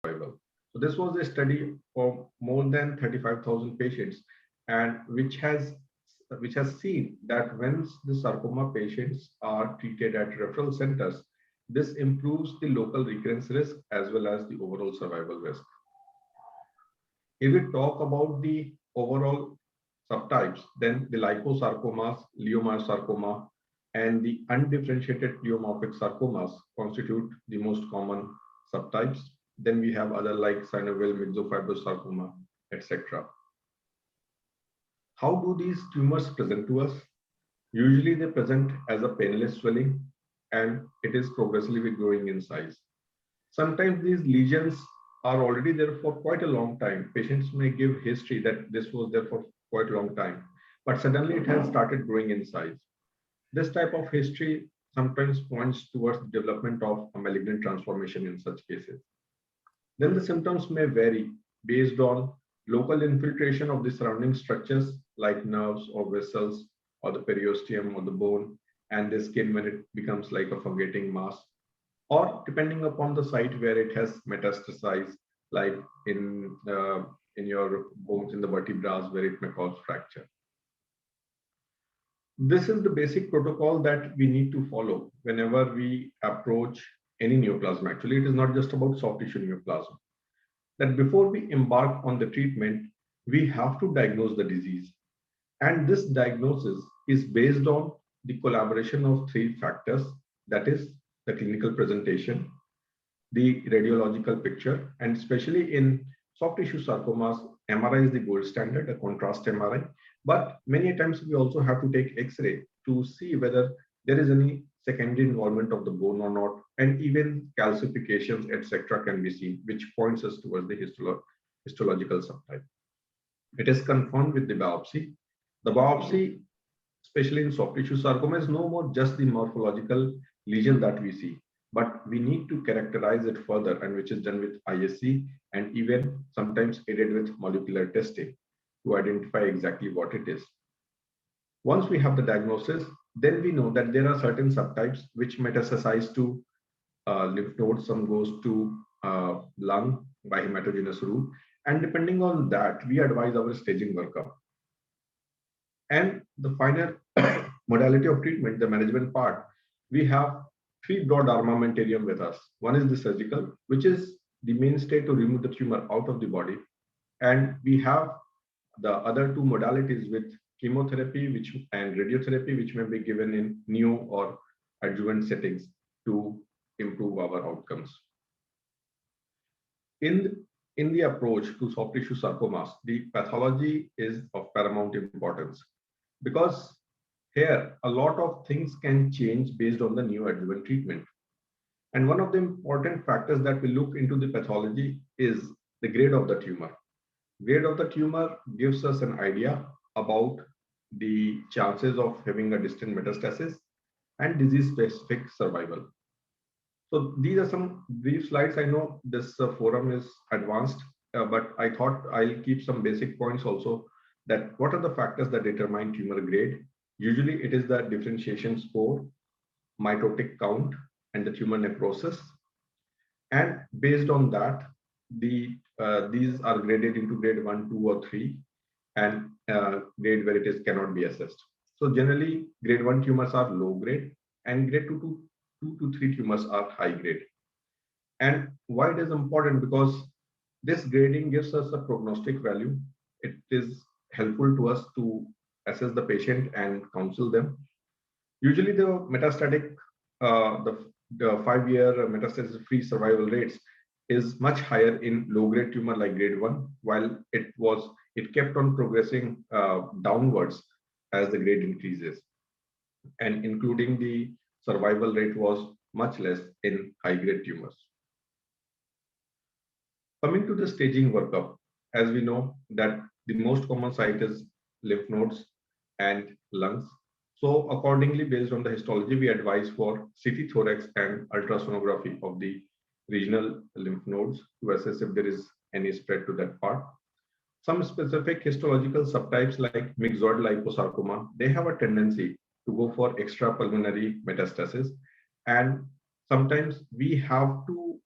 survival. So this was a study of more than 35,000 patients, and which has seen that when the sarcoma patients are treated at referral centers, this improves the local recurrence risk as well as the overall survival risk. If we talk about the overall subtypes, then the liposarcomas, leiomyosarcoma, and the undifferentiated pleomorphic sarcomas constitute the most common subtypes. Then we have other like synovial myxofibrosarcoma, etc. How do these tumors present to us? Usually they present as a painless swelling and it is progressively growing in size. Sometimes these lesions are already there for quite a long time. Patients may give history that this was there for quite a long time, but suddenly it has started growing in size. This type of history sometimes points towards the development of a malignant transformation in such cases. Then the symptoms may vary based on local infiltration of the surrounding structures like nerves or vessels or the periosteum or the bone and the skin when it becomes like a fungating mass, or depending upon the site where it has metastasized, like in your bones in the vertebrae where it may cause fracture. This is the basic protocol that we need to follow whenever we approach any neoplasm. Actually, it is not just about soft tissue neoplasm. That before we embark on the treatment, we have to diagnose the disease. And this diagnosis is based on the collaboration of three factors, that is the clinical presentation, the radiological picture, and especially in soft tissue sarcomas, MRI is the gold standard, a contrast MRI. But many times we also have to take X-ray to see whether there is any secondary involvement of the bone or not, and even calcifications, etc., can be seen, which points us towards the histological subtype. It is confirmed with the biopsy. The biopsy, especially in soft tissue sarcoma, is no more just the morphological lesion that we see, but we need to characterize it further, and which is done with ISC and even sometimes aided with molecular testing to identify exactly what it is. Once we have the diagnosis, then we know that there are certain subtypes which metastasize to lymph nodes, some goes to lung by hematogenous route, and depending on that, we advise our staging workup. And the final modality of treatment, the management part, we have three broad armamentarium with us. One is the surgical, which is the mainstay to remove the tumor out of the body. And we have the other two modalities with chemotherapy and radiotherapy, which may be given in neo or adjuvant settings to improve our outcomes. In the approach to soft tissue sarcomas, the pathology is of paramount importance because here a lot of things can change based on the neoadjuvant treatment. And one of the important factors that we look into the pathology is the grade of the tumor. Grade of the tumor gives us an idea about the chances of having a distant metastasis and disease-specific survival. So these are some brief slides. I know this forum is advanced, but I thought I'll keep some basic points also, that what are the factors that determine tumor grade. Usually it is the differentiation score, mitotic count, and the tumor necrosis. And based on that, these are graded into grade 1, 2, or 3, and grade where it is cannot be assessed. So generally, grade 1 tumors are low grade, and grade 2 to 3 tumors are high grade. And why it is important? Because this grading gives us a prognostic value. It is helpful to us to assess the patient and counsel them. Usually the metastatic, the 5-year metastasis-free survival rates is much higher in low-grade tumor like grade 1, while it kept on progressing downwards as the grade increases, and including the survival rate was much less in high-grade tumors. Coming to the staging workup, as we know that the most common site is lymph nodes and lungs. So accordingly, based on the histology, we advise for CT thorax and ultrasonography of the regional lymph nodes to assess if there is any spread to that part. Some specific histological subtypes like myxoid liposarcoma, they have a tendency to go for extrapulmonary metastasis. And sometimes we have to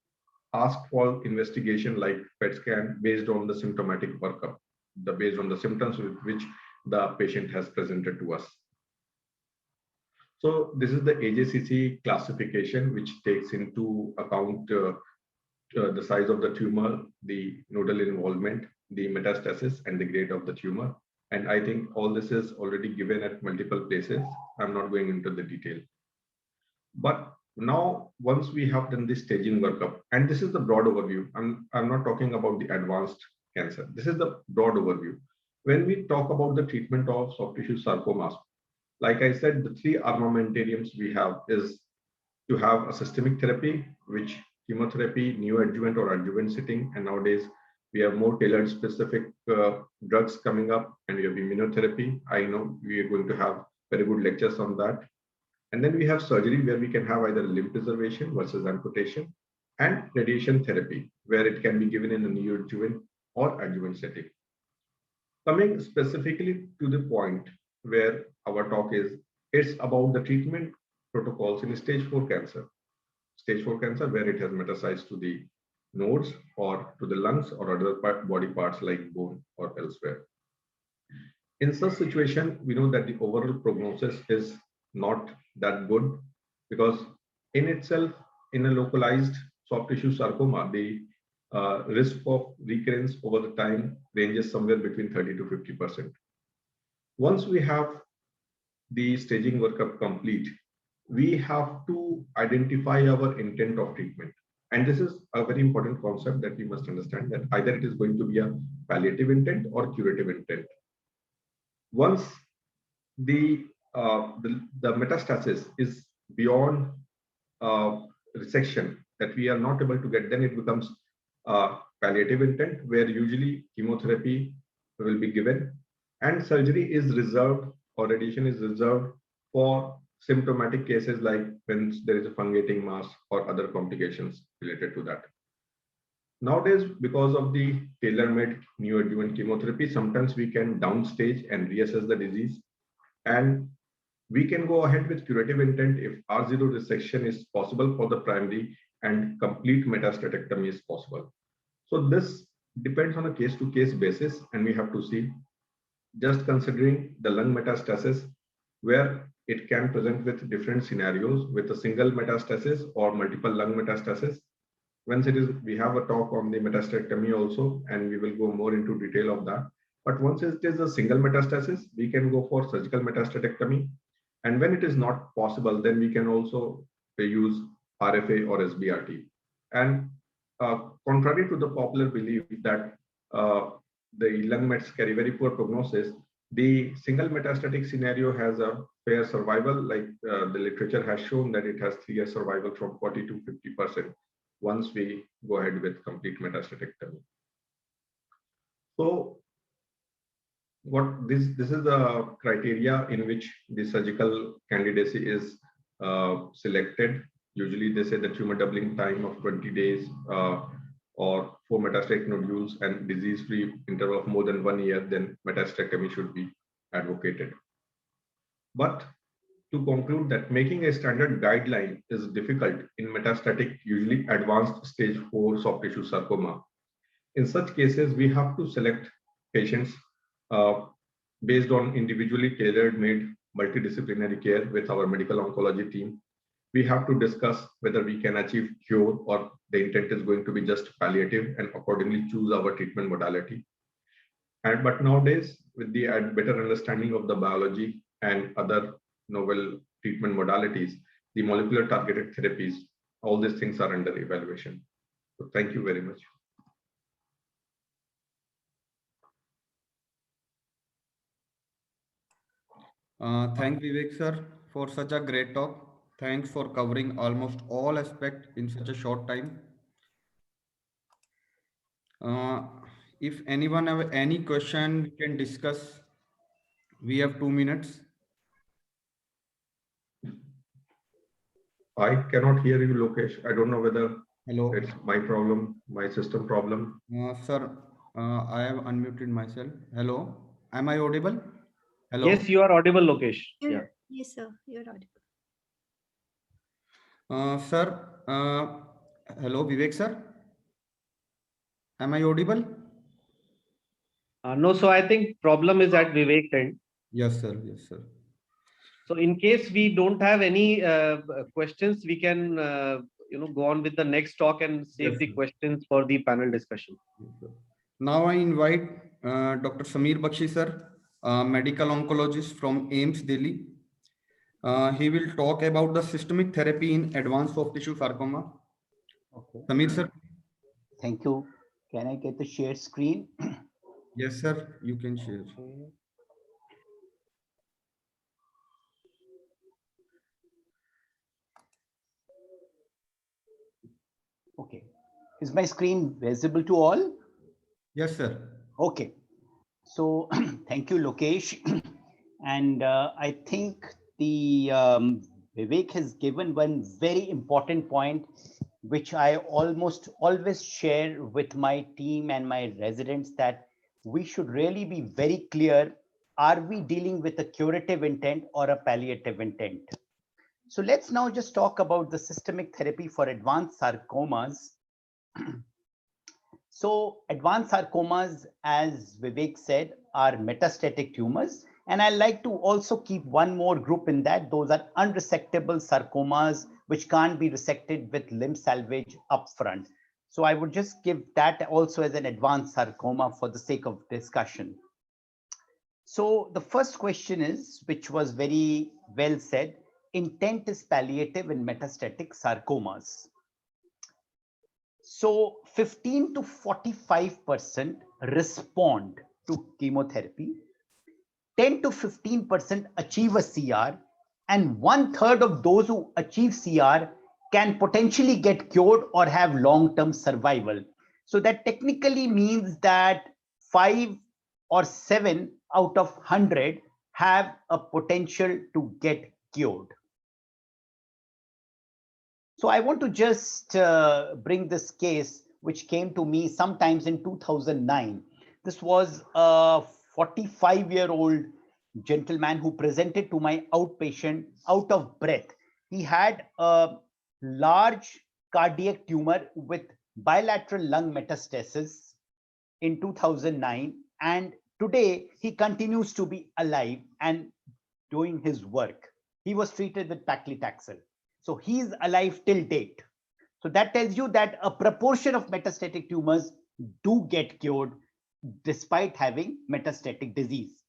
asked for investigation like PET scan based on the symptomatic workup, based on the symptoms with which the patient has presented to us. So this is the AJCC classification, which takes into account the size of the tumor, the nodal involvement, the metastasis, and the grade of the tumor. And I think all this is already given at multiple places. I'm not going into the detail. But now, once we have done this staging workup, and this is the broad overview, I'm not talking about the advanced cancer. This is the broad overview. When we talk about the treatment of soft tissue sarcomas, like I said, the three armamentariums we have is to have a systemic therapy, which chemotherapy, neoadjuvant or adjuvant setting, and nowadays we have more tailored specific drugs coming up, and we have immunotherapy. I know we are going to have very good lectures on that. And then we have surgery where we can have either limb preservation versus amputation, and radiation therapy, where it can be given in a neoadjuvant or adjuvant setting. Coming specifically to the point where our talk is, it's about the treatment protocols in stage 4 cancer. Stage 4 cancer, where it has metastasized to the nodes or to the lungs or other body parts like bone or elsewhere. In such situation, we know that the overall prognosis is not that good, because in itself, in a localized soft tissue sarcoma, the risk of recurrence over the time ranges somewhere between 30 to 50%. Once we have the staging workup complete, we have to identify our intent of treatment. And this is a very important concept that we must understand, that either it is going to be a palliative intent or curative intent. Once the metastasis is beyond resection that we are not able to get, then it becomes palliative intent, where usually chemotherapy will be given, and surgery is reserved, or radiation is reserved, for symptomatic cases like when there is a fungating mass or other complications related to that. Nowadays, because of the tailor-made neoadjuvant chemotherapy, sometimes we can downstage and reassess the disease, and we can go ahead with curative intent if R0 resection is possible for the primary and complete metastatectomy is possible. So this depends on a case-to-case basis, and we have to see, just considering the lung metastasis, where it can present with different scenarios with a single metastasis or multiple lung metastasis. Once it is, we have a talk on the metastatectomy also, and we will go more into detail of that. But once it is a single metastasis, we can go for surgical metastatectomy. And when it is not possible, then we can also use RFA or SBRT. And contrary to the popular belief that the lung mets carry very poor prognosis, the single metastatic scenario has a fair survival. Like the literature has shown that it has 3-year survival from 40 to 50% once we go ahead with complete metastatectomy. So what this is the criteria in which the surgical candidacy is selected. Usually they say the tumor doubling time of 20 days or 4 metastatic nodules and disease-free interval of more than 1 year, then metastectomy should be advocated. But to conclude that making a standard guideline is difficult in metastatic, usually advanced stage 4 soft tissue sarcoma. In such cases, we have to select patients based on individually tailored made multidisciplinary care with our medical oncology team. We have to discuss whether we can achieve cure or the intent is going to be just palliative, and accordingly choose our treatment modality. But nowadays, with the better understanding of the biology and other novel treatment modalities, the molecular targeted therapies, all these things are under evaluation. So thank you very much. Thank Vivek sir for such a great talk. Thanks for covering almost all aspects in such a short time. If anyone have any question, we can discuss. We have 2 minutes. I cannot hear you, Lokesh. I don't know whether Hello. It's my problem, my system problem. Sir, I have unmuted myself. Hello. Am I audible? Hello. Yes, you are audible, Lokesh. Yeah. Yes, sir. You are audible. Sir, hello, Vivek sir. Am I audible? No, so I think problem is at Vivek's end. Yes, sir. Yes, sir. So in case we don't have any questions, we can go on with the next talk and save Yes, the sir. questions for the panel discussion. Yes, sir. Now I invite Dr. Sameer Bakshi, sir, medical oncologist from AIMS, Delhi. He will talk about the systemic therapy in advanced soft tissue sarcoma. Okay. Sameer, sir. Thank you. Can I get the share screen? Yes, sir. You can share. Okay. Is my screen visible to all? Yes, sir. Okay. So thank you, Lokesh. And I think the Vivek has given one very important point, which I almost always share with my team and my residents, that we should really be very clear. Are we dealing with a curative intent or a palliative intent? So let's now just talk about the systemic therapy for advanced sarcomas. So advanced sarcomas, as Vivek said, are metastatic tumors. And I like to also keep one more group in that. Those are unresectable sarcomas, which can't be resected with limb salvage upfront. So I would just give that also as an advanced sarcoma for the sake of discussion. So the first question is, which was very well said, intent is palliative in metastatic sarcomas. So 15 to 45% respond to chemotherapy, 10 to 15% achieve a CR, and 1/3 of those who achieve CR can potentially get cured or have long-term survival. So that technically means that 5 or 7 out of 100 have a potential to get cured. So I want to just bring this case, which came to me sometimes in 2009. This was a 45-year-old gentleman who presented to my outpatient out of breath. He had a large cardiac tumor with bilateral lung metastasis in 2009. And today he continues to be alive and doing his work. He was treated with paclitaxel. So he's alive till date. So that tells you that a proportion of metastatic tumors do get cured despite having metastatic disease.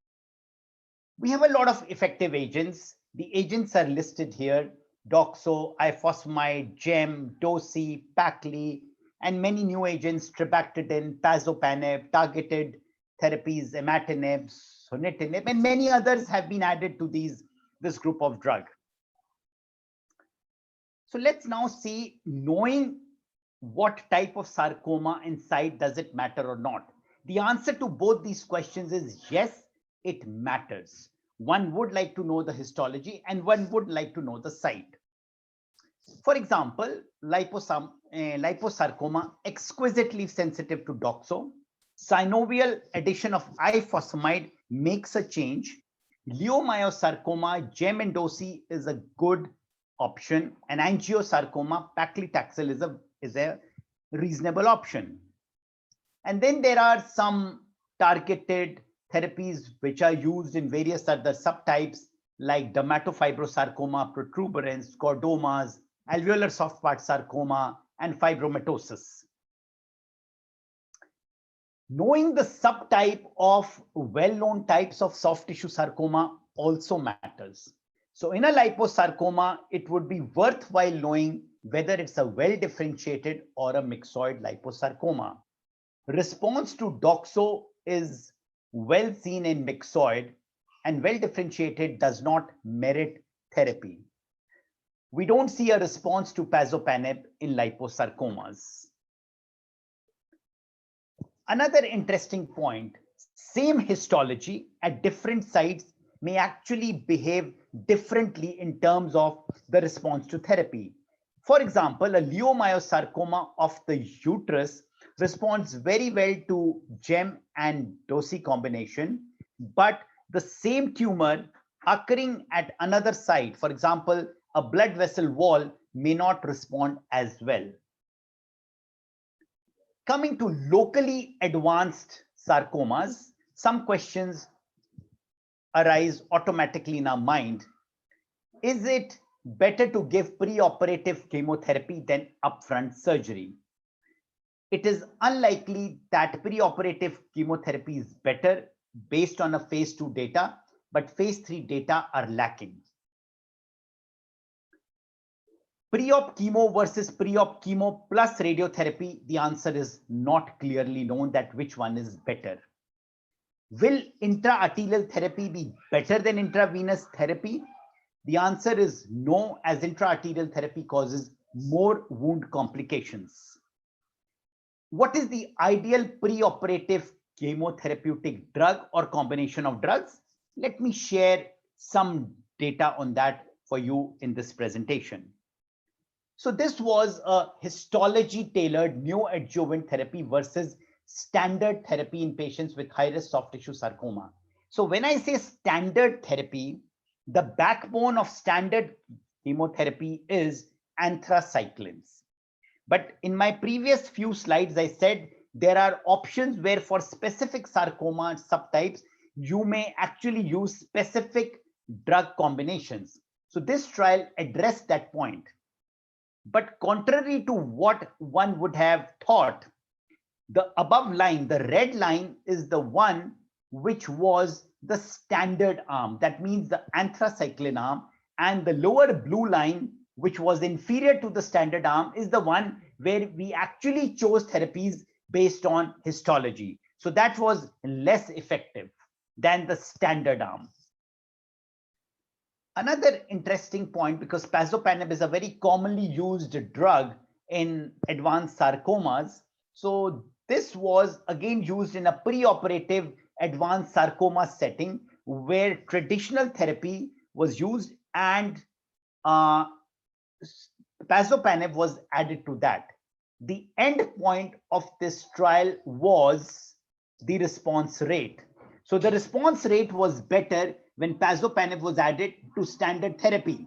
We have a lot of effective agents. The agents are listed here: doxo, ifosfamide, gem, dosi, pacli, and many new agents: trabectedin, pazopanib, targeted therapies, imatinib, sunitinib, and many others have been added to this group of drug. So let's now see, knowing what type of sarcoma inside, does it matter or not? The answer to both these questions is yes, it matters. One would like to know the histology and one would like to know the site. For example, liposarcoma, exquisitely sensitive to doxo. Synovial addition of ifosfamide makes a change. Leiomyosarcoma, gem and dosi is a good option, and angiosarcoma, paclitaxel is a reasonable option. And then there are some targeted therapies which are used in various other subtypes like dermatofibrosarcoma, protuberance, chordomas, alveolar soft part sarcoma, and fibromatosis. Knowing the subtype of well-known types of soft tissue sarcoma also matters. So in a liposarcoma, it would be worthwhile knowing whether it's a well-differentiated or a myxoid liposarcoma. Response to doxo is well seen in myxoid, and well-differentiated does not merit therapy. We don't see a response to pazopanib in liposarcomas. Another interesting point, same histology at different sites may actually behave differently in terms of the response to therapy. For example, a leiomyosarcoma of the uterus responds very well to gem and dosi combination, but the same tumor occurring at another site, for example, a blood vessel wall, may not respond as well. Coming to locally advanced sarcomas, some questions arise automatically in our mind. Is it better to give preoperative chemotherapy than upfront surgery? It is unlikely that preoperative chemotherapy is better based on a phase 2 data, but phase 3 data are lacking. Pre-op chemo versus pre-op chemo plus radiotherapy, the answer is not clearly known that which one is better. Will intra-arterial therapy be better than intravenous therapy? The answer is no, as intra-arterial therapy causes more wound complications. What is the ideal preoperative chemotherapeutic drug or combination of drugs? Let me share some data on that for you in this presentation. So this was a histology-tailored neoadjuvant therapy versus standard therapy in patients with high-risk soft tissue sarcoma. So when I say standard therapy, the backbone of standard chemotherapy is anthracyclines. But in my previous few slides, I said there are options where for specific sarcoma subtypes, you may actually use specific drug combinations. So this trial addressed that point. But contrary to what one would have thought, the above line, the red line, is the one which was the standard arm. That means the anthracycline arm. And the lower blue line, which was inferior to the standard arm, is the one where we actually chose therapies based on histology. So that was less effective than the standard arm. Another interesting point, because pazopanib is a very commonly used drug in advanced sarcomas. So this was again used in a preoperative advanced sarcoma setting where traditional therapy was used and pazopanib was added to that. The end point of this trial was the response rate. So the response rate was better when pazopanib was added to standard therapy.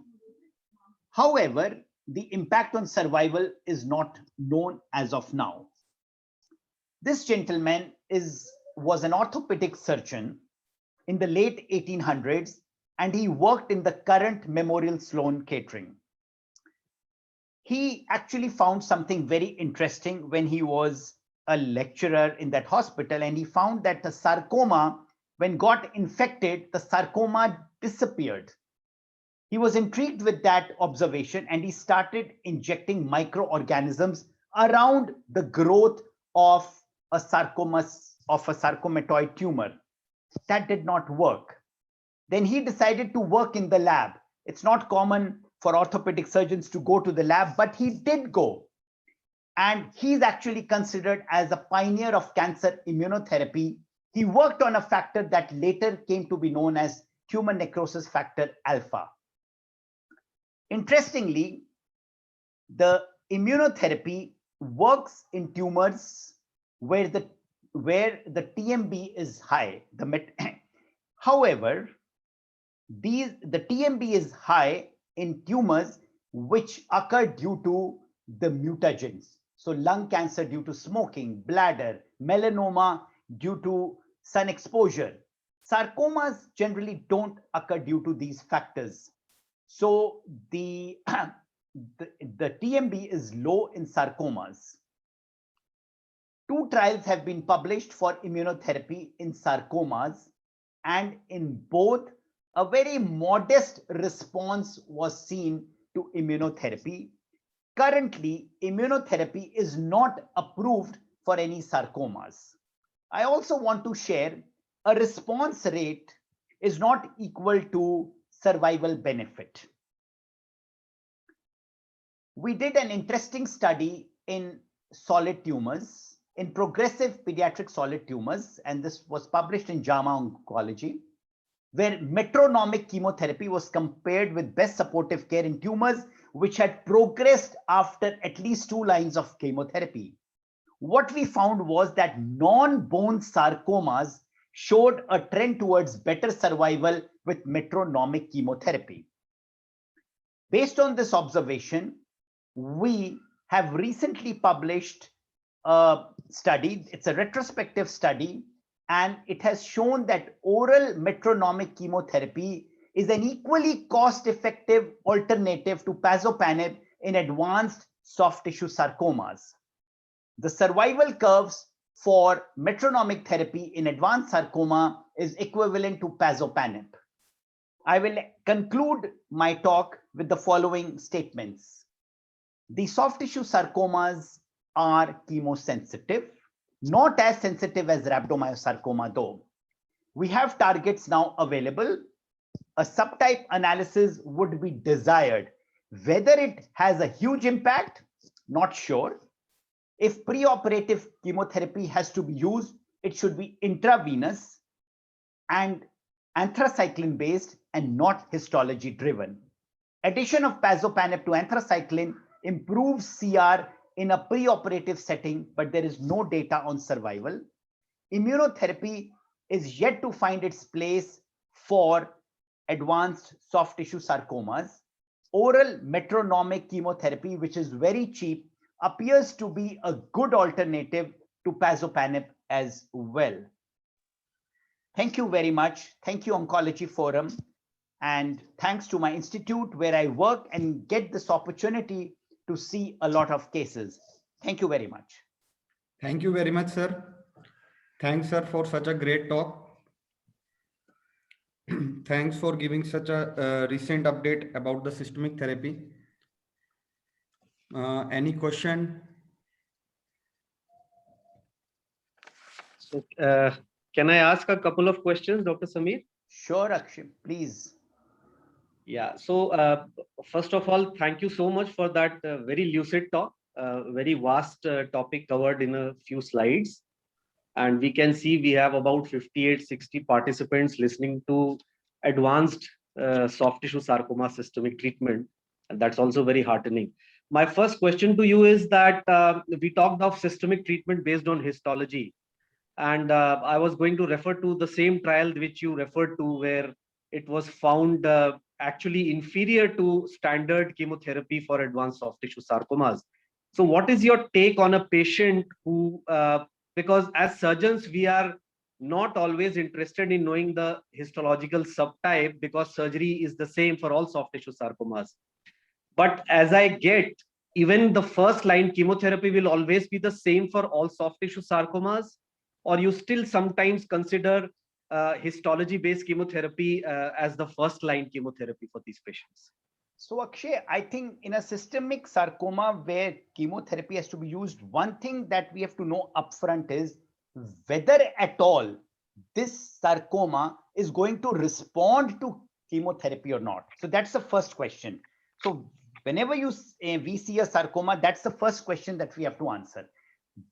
However, the impact on survival is not known as of now. This gentleman was an orthopedic surgeon in the late 1800s, and he worked in the current Memorial Sloan Kettering. He actually found something very interesting when he was a lecturer in that hospital, and he found that the sarcoma, when got infected, the sarcoma disappeared. He was intrigued with that observation, and he started injecting microorganisms around the growth of a sarcomatoid tumor. That did not work. Then he decided to work in the lab. It's not common for orthopedic surgeons to go to the lab, but he did go. And he's actually considered as a pioneer of cancer immunotherapy. He worked on a factor that later came to be known as tumor necrosis factor alpha. Interestingly, the immunotherapy works in tumors where the TMB is high. However, the TMB is high in tumors which occur due to the mutagens. So lung cancer due to smoking, bladder, melanoma due to sun exposure. Sarcomas generally don't occur due to these factors. So the TMB is low in sarcomas. 2 trials have been published for immunotherapy in sarcomas, and in both, a very modest response was seen to immunotherapy. Currently, immunotherapy is not approved for any sarcomas. I also want to share a response rate is not equal to survival benefit. We did an interesting study in solid tumors, in progressive pediatric solid tumors, and this was published in JAMA Oncology, where metronomic chemotherapy was compared with best supportive care in tumors which had progressed after at least 2 lines of chemotherapy. What we found was that non-bone sarcomas showed a trend towards better survival with metronomic chemotherapy. Based on this observation, we have recently published a study. It's a retrospective study, and it has shown that oral metronomic chemotherapy is an equally cost-effective alternative to pazopanib in advanced soft tissue sarcomas. The survival curves for metronomic therapy in advanced sarcoma is equivalent to pazopanib. I will conclude my talk with the following statements. The soft tissue sarcomas are chemosensitive, not as sensitive as rhabdomyosarcoma though. We have targets now available. A subtype analysis would be desired. Whether it has a huge impact, not sure. If preoperative chemotherapy has to be used, it should be intravenous and anthracycline based and not histology driven. Addition of pazopanib to anthracycline improves CR in a preoperative setting, but there is no data on survival. Immunotherapy is yet to find its place for advanced soft tissue sarcomas. Oral metronomic chemotherapy, which is very cheap, appears to be a good alternative to pazopanib as well. Thank you very much. Thank you, Oncology Forum. And thanks to my institute where I work and get this opportunity to see a lot of cases. Thank you very much. Thank you very much, sir. Thanks, sir, for such a great talk. Thanks for giving such a recent update about the systemic therapy. Any question? So, can I ask a couple of questions, Dr. Sameer? Sure, Akshay, please. Yeah. So, first of all, thank you so much for that very lucid talk. Very vast topic covered in a few slides. And we can see we have about 58, 60 participants listening to advanced soft tissue sarcoma systemic treatment. And that's also very heartening. My first question to you is that we talked of systemic treatment based on histology. And I was going to refer to the same trial which you referred to, where it was found actually inferior to standard chemotherapy for advanced soft tissue sarcomas. So what is your take on a patient who, because as surgeons, we are not always interested in knowing the histological subtype because surgery is the same for all soft tissue sarcomas. But as I get, even the first line chemotherapy will always be the same for all soft tissue sarcomas, or you still sometimes consider histology-based chemotherapy as the first line chemotherapy for these patients? So Akshay, I think in a systemic sarcoma where chemotherapy has to be used, one thing that we have to know upfront is whether at all this sarcoma is going to respond to chemotherapy or not. So that's the first question. So whenever we see a sarcoma, that's the first question that we have to answer.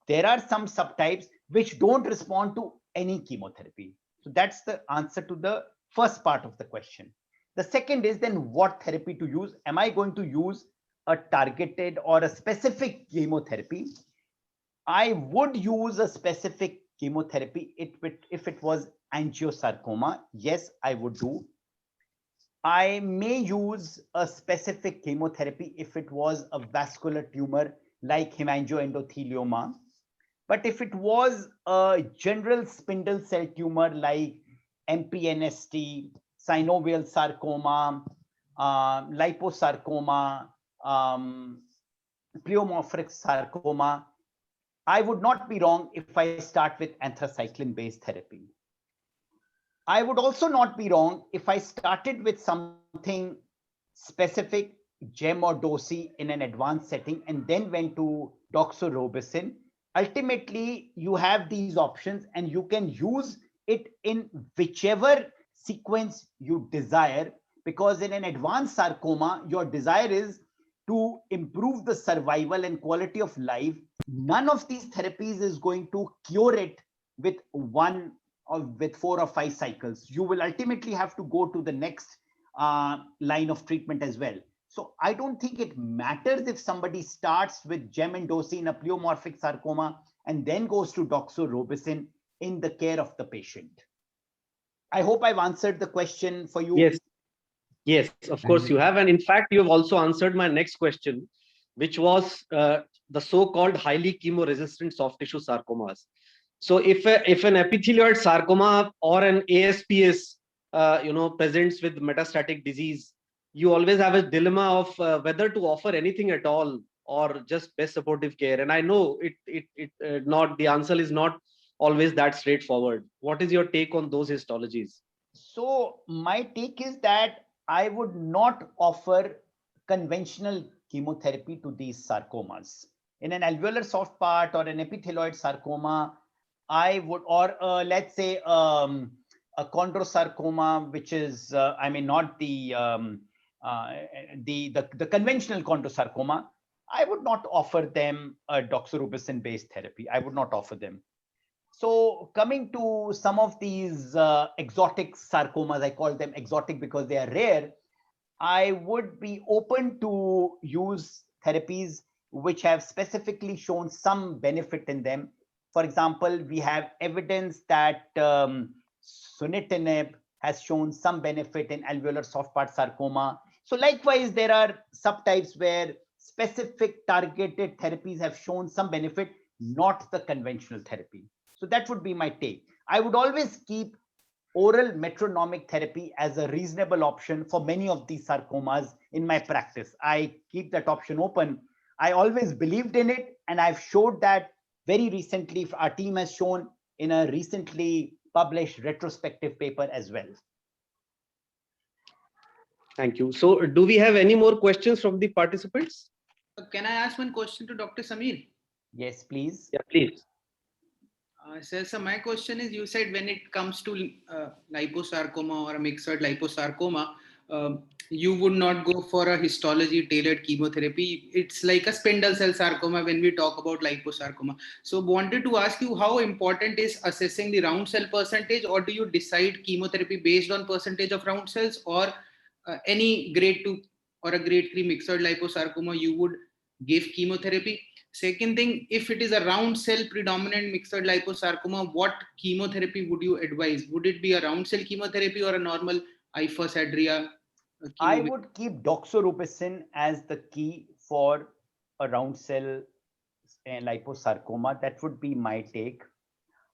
There are some subtypes which don't respond to any chemotherapy. So that's the answer to the first part of the question. The second is then what therapy to use. Am I going to use a targeted or a specific chemotherapy? I would use a specific chemotherapy if it was angiosarcoma. Yes, I would do. I may use a specific chemotherapy if it was a vascular tumor like hemangioendothelioma. But if it was a general spindle cell tumor like MPNST, synovial sarcoma, liposarcoma, pleomorphic sarcoma, I would not be wrong if I start with anthracycline-based therapy. I would also not be wrong if I started with something specific, gem or dosi in an advanced setting, and then went to doxorubicin. Ultimately, you have these options and you can use it in whichever sequence you desire, because in an advanced sarcoma, your desire is to improve the survival and quality of life. None of these therapies is going to cure it with one or with 4 or 5 cycles. You will ultimately have to go to the next line of treatment as well. So I don't think it matters if somebody starts with gem and dosi in a pleomorphic sarcoma and then goes to doxorubicin in the care of the patient. I hope I've answered the question for you. Yes, yes, of course you have. And in fact, you have also answered my next question. which was the so-called highly chemo-resistant soft tissue sarcomas. So if an epithelioid sarcoma or an ASPS presents with metastatic disease, you always have a dilemma of whether to offer anything at all or just best supportive care. And I know not the answer is not always that straightforward. What is your take on those histologies? So my take is that I would not offer conventional chemotherapy to these sarcomas. In an alveolar soft part or an epithelioid sarcoma, I would, or let's say a chondrosarcoma, which is, not the conventional chondrosarcoma, I would not offer them a doxorubicin-based therapy. I would not offer them. So coming to some of these exotic sarcomas, I call them exotic because they are rare. I would be open to use therapies which have specifically shown some benefit in them. For example, we have evidence that sunitinib has shown some benefit in alveolar soft part sarcoma. So likewise, there are subtypes where specific targeted therapies have shown some benefit, not the conventional therapy. So that would be my take. I would always keep oral metronomic therapy as a reasonable option for many of these sarcomas in my practice. I keep that option open. I always believed in it, and I've showed that very recently. Our team has shown in a recently published retrospective paper as well. Thank you. So do we have any more questions from the participants? Can I ask one question to Dr. Sameer? Yes, please. Yeah, please. So my question is, you said when it comes to liposarcoma or a myxoid liposarcoma, you would not go for a histology tailored chemotherapy. It's like a spindle cell sarcoma when we talk about liposarcoma. So wanted to ask you, how important is assessing the round cell percentage, or do you decide chemotherapy based on percentage of round cells, or any grade 2 or a grade 3 myxoid liposarcoma you would give chemotherapy? Second thing, if it is a round cell predominant myxoid liposarcoma, what chemotherapy would you advise? Would it be a round cell chemotherapy or a normal IFOS Adria? I would keep doxorubicin as the key for a round cell liposarcoma. That would be my take.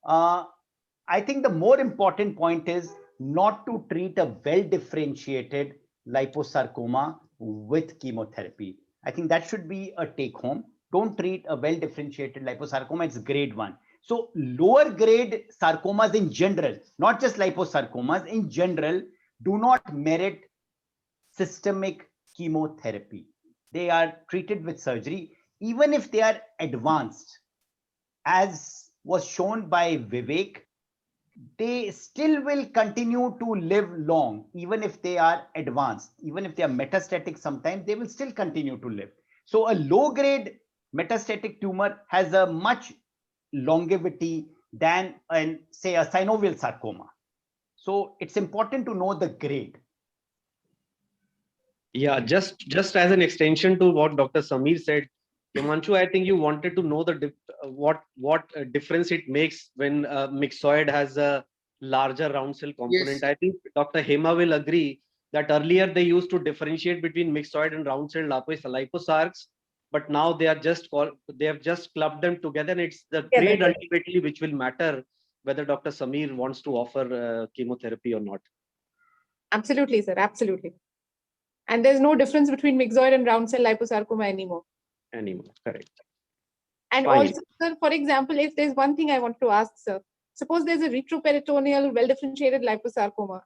I think the more important point is not to treat a well-differentiated liposarcoma with chemotherapy. I think that should be a take home. Don't treat a well-differentiated liposarcoma. It's grade 1. So lower grade sarcomas in general, not just liposarcomas, in general, do not merit systemic chemotherapy. They are treated with surgery, even if they are advanced. As was shown by Vivek, they still will continue to live long, even if they are advanced. Even if they are metastatic, sometimes they will still continue to live. So a low grade metastatic tumor has a much longevity than, say, a synovial sarcoma. So it's important to know the grade. Yeah, just as an extension to what Dr. Sameer said, Himanshu, I think you wanted to know what difference it makes when myxoid has a larger round cell component. Yes. I think Dr. Hema will agree that earlier they used to differentiate between myxoid and round cell liposarcs, but now they have just clubbed them together, and it's the grade ultimately which will matter whether Dr. Sameer wants to offer chemotherapy or not. Absolutely, sir. Absolutely. And there's no difference between myxoid and round cell liposarcoma anymore. Correct. And Fine. also, sir, for example, if there's one thing I want to ask, sir, suppose there's a retroperitoneal well-differentiated liposarcoma,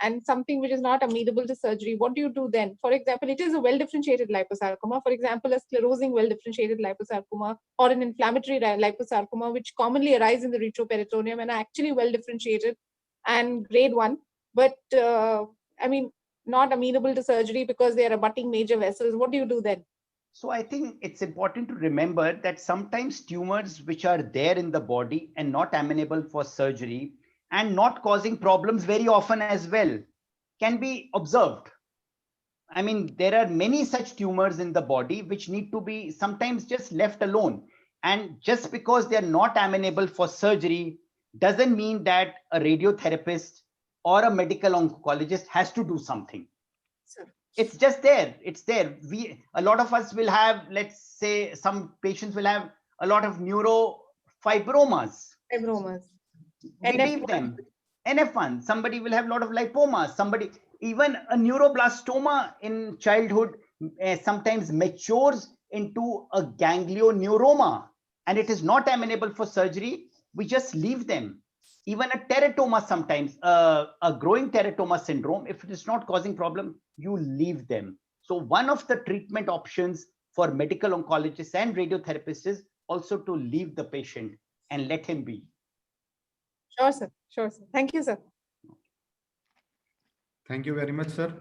and something which is not amenable to surgery, what do you do then? For example, it is a well-differentiated liposarcoma, for example, a sclerosing well-differentiated liposarcoma or an inflammatory liposarcoma, which commonly arise in the retroperitoneum and are actually well-differentiated and grade 1, but not amenable to surgery because they are abutting major vessels. What do you do then? So I think it's important to remember that sometimes tumors which are there in the body and not amenable for surgery and not causing problems very often as well can be observed. I mean, there are many such tumors in the body which need to be sometimes just left alone. And just because they are not amenable for surgery doesn't mean that a radiotherapist or a medical oncologist has to do something. Sir. It's just there. It's there. A lot of us will have, let's say, some patients will have a lot of neurofibromas. Fibromas. We leave them. NF1. Somebody will have a lot of lipomas. Somebody, even a neuroblastoma in childhood sometimes matures into a ganglioneuroma, and it is not amenable for surgery. We just leave them. Even a teratoma sometimes, a growing teratoma syndrome, if it is not causing problem, you leave them. So one of the treatment options for medical oncologists and radiotherapists is also to leave the patient and let him be. Sure, sir. Sure, sir. Thank you, sir. Thank you very much, sir.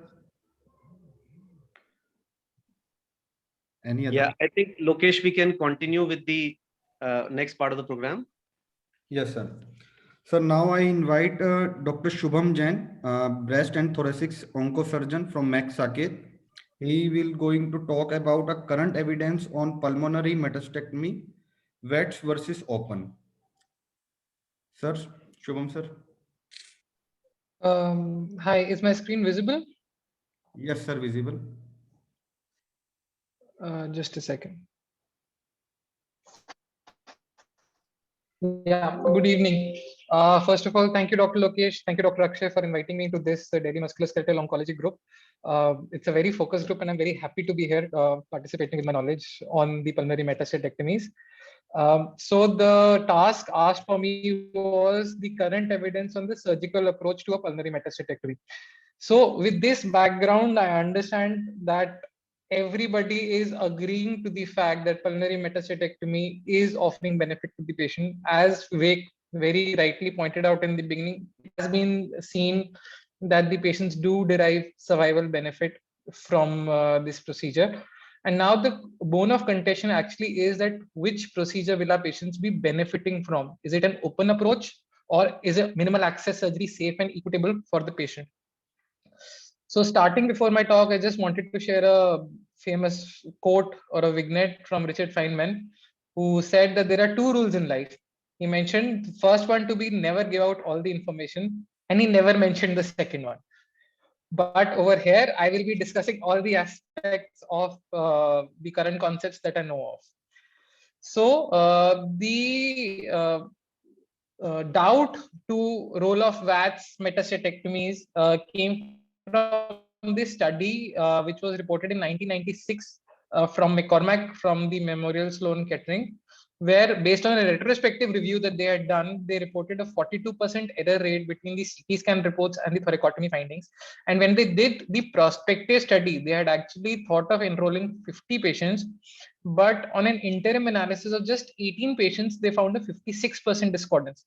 Any other? Yeah, I think Lokesh, we can continue with the next part of the program. Yes, sir. So now I invite Dr. Shubham Jain, breast and thoracic oncosurgeon from Max Saket. He will going to talk about a current evidence on pulmonary metastectomy, VETS versus open. Sir, Shubham, sir. Hi, is my screen visible? Yes, sir, visible. Just a second. Yeah, good evening. First of all, thank you, Dr. Lokesh. Thank you, Dr. Akshay, for inviting me to this Delhi Musculoskeletal Oncology group. It's a very focused group, and I'm very happy to be here participating with my knowledge on the pulmonary metastectomies. So the task asked for me was the current evidence on the surgical approach to a pulmonary metastectomy. So with this background, I understand that everybody is agreeing to the fact that pulmonary metastectomy is offering benefit to the patient. As Vivek very rightly pointed out in the beginning, it has been seen that the patients do derive survival benefit from this procedure. And now the bone of contention actually is that which procedure will our patients be benefiting from? Is it an open approach, or is it minimal access surgery safe and equitable for the patient? So starting before my talk, I just wanted to share a famous quote or a vignette from Richard Feynman, who said that there are two rules in life. He mentioned the first one to be never give out all the information, and he never mentioned the second one. But over here, I will be discussing all the aspects of the current concepts that I know of. So the doubt to role of VATS metastectomies came from this study, which was reported in 1996 from McCormack from the Memorial Sloan Kettering, where based on a retrospective review that they had done, they reported a 42% error rate between the CT scan reports and the thoracotomy findings. And when they did the prospective study, they had actually thought of enrolling 50 patients, but on an interim analysis of just 18 patients, they found a 56% discordance.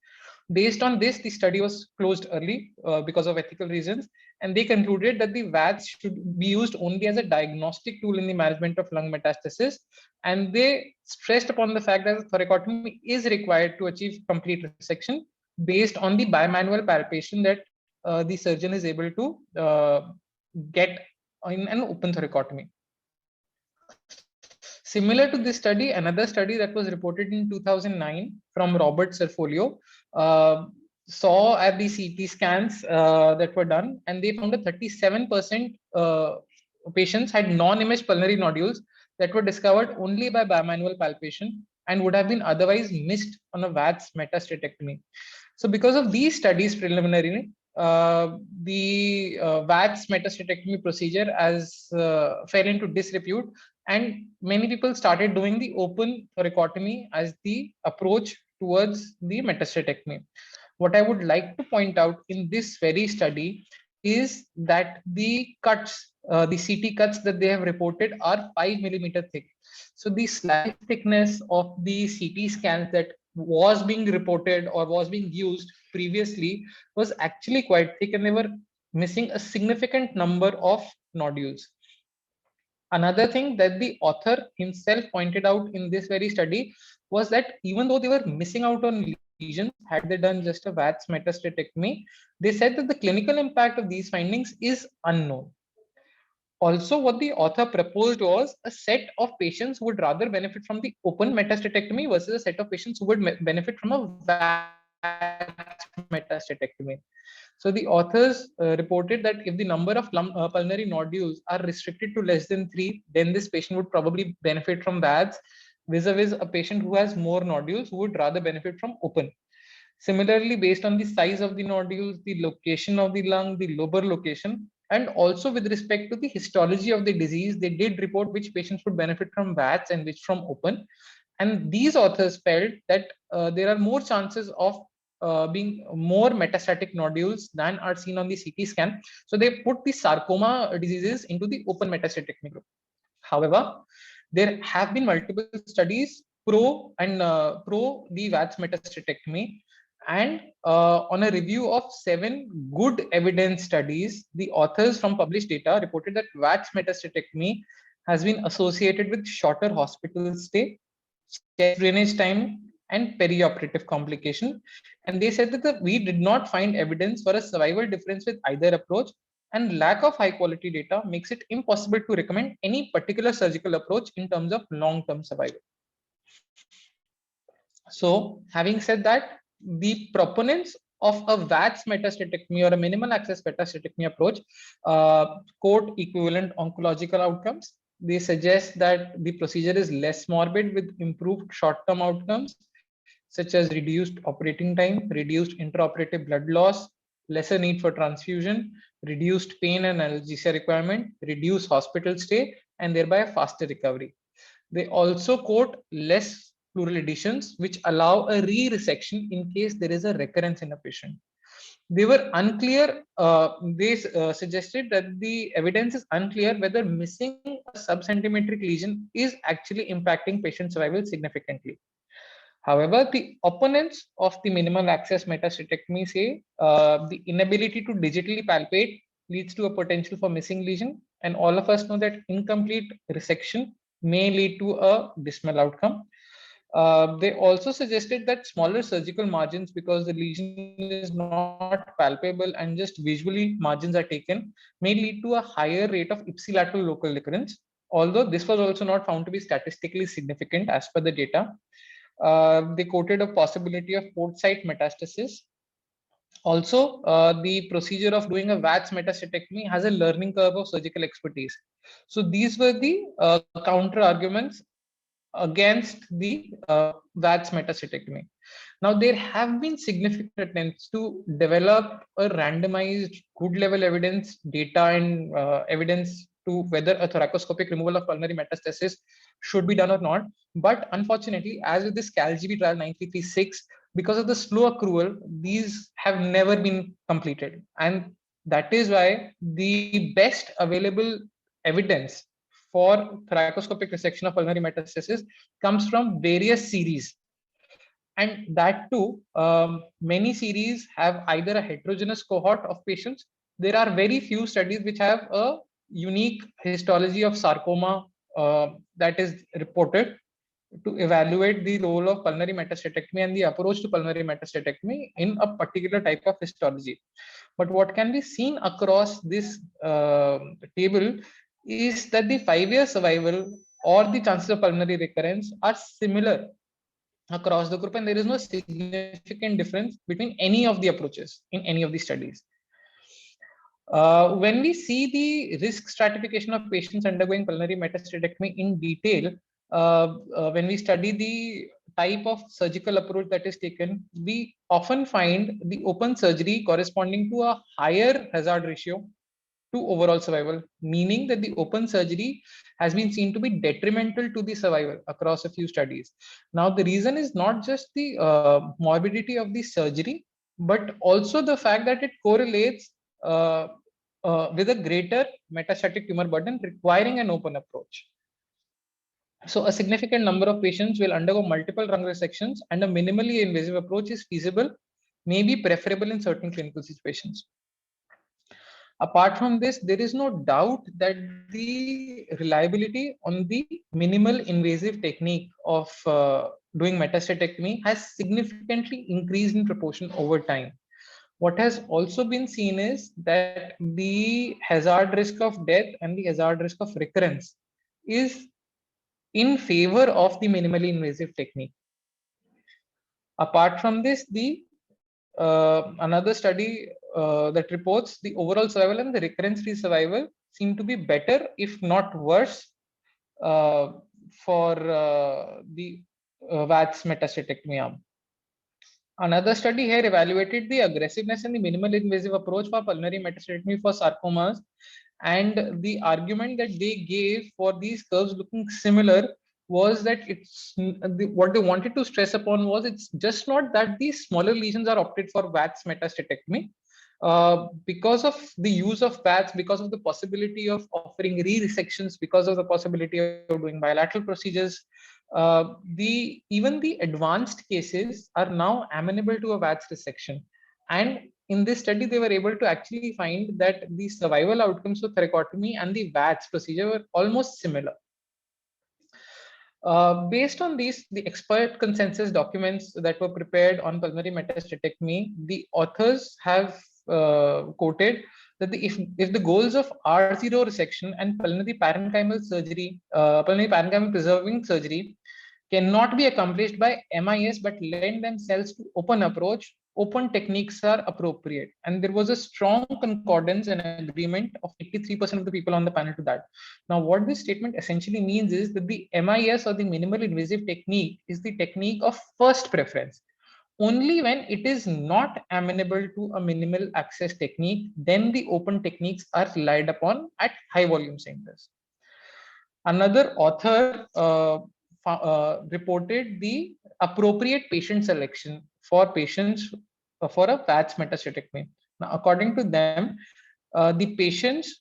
Based on this, the study was closed early because of ethical reasons, and they concluded that the VATS should be used only as a diagnostic tool in the management of lung metastasis, and they stressed upon the fact that thoracotomy is required to achieve complete resection based on the bimanual palpation that the surgeon is able to get in an open thoracotomy. Similar to this study, another study that was reported in 2009 from Robert Cerfolio saw at the CT scans that were done, and they found that 37% patients had non-imaged pulmonary nodules that were discovered only by bimanual palpation and would have been otherwise missed on a VATS metastectomy. So because of these studies preliminarily, the VATS metastectomy procedure as fell into disrepute, and many people started doing the open thoracotomy as the approach towards the metastectomy. What I would like to point out in this very study is that the cuts, the CT cuts that they have reported are 5 millimeter thick. So the slice thickness of the CT scans that was being reported or was being used previously was actually quite thick, and they were missing a significant number of nodules. Another thing that the author himself pointed out in this very study was that even though they were missing out on lesions, had they done just a VATS metastectomy, they said that the clinical impact of these findings is unknown. Also, what the author proposed was a set of patients who would rather benefit from the open metastectomy versus a set of patients who would benefit from a VATS metastectomy. So the authors reported that if the number of pulmonary nodules are restricted to less than 3, then this patient would probably benefit from VADS, vis-a-vis a patient who has more nodules who would rather benefit from open. Similarly, based on the size of the nodules, the location of the lung, the lobar location, and also with respect to the histology of the disease, they did report which patients would benefit from VATS and which from open. And these authors felt that there are more chances of being more metastatic nodules than are seen on the CT scan. So they put the sarcoma diseases into the open metastatic group. However, there have been multiple studies pro the VATS metastatectomy, and on a review of 7 good evidence studies, the authors from published data reported that VATS metastatectomy has been associated with shorter hospital stay, chest drainage time, and perioperative complication. And they said that we did not find evidence for a survival difference with either approach, and lack of high quality data makes it impossible to recommend any particular surgical approach in terms of long-term survival. So having said that, the proponents of a VATS metastatectomy or a minimal access metastatectomy approach quote equivalent oncological outcomes. They suggest that the procedure is less morbid with improved short-term outcomes, such as reduced operating time, reduced intraoperative blood loss, lesser need for transfusion, reduced pain and analgesia requirement, reduced hospital stay, and thereby a faster recovery. They also quote less pleural adhesions, which allow a re-resection in case there is a recurrence in a patient. They were unclear. They suggested that the evidence is unclear whether missing a subcentimetric lesion is actually impacting patient survival significantly. However, the opponents of the minimal access metastatectomy say the inability to digitally palpate leads to a potential for missing lesion, and all of us know that incomplete resection may lead to a dismal outcome. They also suggested that smaller surgical margins, because the lesion is not palpable and just visually margins are taken, may lead to a higher rate of ipsilateral local recurrence, although this was also not found to be statistically significant as per the data. They quoted a possibility of port site metastasis. Also, the procedure of doing a VATS metastatectomy has a learning curve of surgical expertise. So these were the counter arguments against the VATS metastatectomy. Now, there have been significant attempts to develop a randomized good level evidence data and evidence to whether a thoracoscopic removal of pulmonary metastasis should be done or not. But unfortunately, as with this CALGB trial 9336, because of the slow accrual, these have never been completed. And that is why the best available evidence for thoracoscopic resection of pulmonary metastasis comes from various series. And that too, many series have either a heterogeneous cohort of patients. There are very few studies which have a unique histology of sarcoma that is reported to evaluate the role of pulmonary metastatectomy and the approach to pulmonary metastatectomy in a particular type of histology. But what can be seen across this table is that the 5-year survival or the chances of pulmonary recurrence are similar across the group, and there is no significant difference between any of the approaches in any of the studies. When we see the risk stratification of patients undergoing pulmonary metastatectomy in detail, when we study the type of surgical approach that is taken, we often find the open surgery corresponding to a higher hazard ratio to overall survival, meaning that the open surgery has been seen to be detrimental to the survival across a few studies. Now, the reason is not just the morbidity of the surgery, but also the fact that it correlates with a greater metastatic tumor burden requiring an open approach. So a significant number of patients will undergo multiple lung resections, and a minimally invasive approach is feasible, may be preferable in certain clinical situations. Apart from this, there is no doubt that the reliability on the minimal invasive technique of doing metastatectomy has significantly increased in proportion over time. What has also been seen is that the hazard risk of death and the hazard risk of recurrence is in favor of the minimally invasive technique. Apart from this, the another study that reports the overall survival and the recurrence-free survival seem to be better, if not worse, for the VATS metastatectomy arm. Another study here evaluated the aggressiveness and the minimal invasive approach for pulmonary metastatectomy for sarcomas, and the argument that they gave for these curves looking similar was that what they wanted to stress upon was it's just not that these smaller lesions are opted for VATS metastatectomy. Because of the use of VATS, because of the possibility of offering re-resections, because of the possibility of doing bilateral procedures, even the advanced cases are now amenable to a VATS resection. And in this study, they were able to actually find that the survival outcomes for thoracotomy and the VATS procedure were almost similar. Based on these, the expert consensus documents that were prepared on pulmonary metastatectomy, the authors have quoted that if the goals of R0 resection and pulmonary parenchymal surgery, pulmonary parenchymal preserving surgery cannot be accomplished by MIS but lend themselves to open approach, open techniques are appropriate. And there was a strong concordance and agreement of 83% of the people on the panel to that. Now, what this statement essentially means is that the MIS, or the minimal invasive technique, is the technique of first preference. Only when it is not amenable to a minimal access technique, then the open techniques are relied upon at high volume centers. Another author reported the appropriate patient selection for patients for a VATS metastatectomy. Now, according to them, the patients,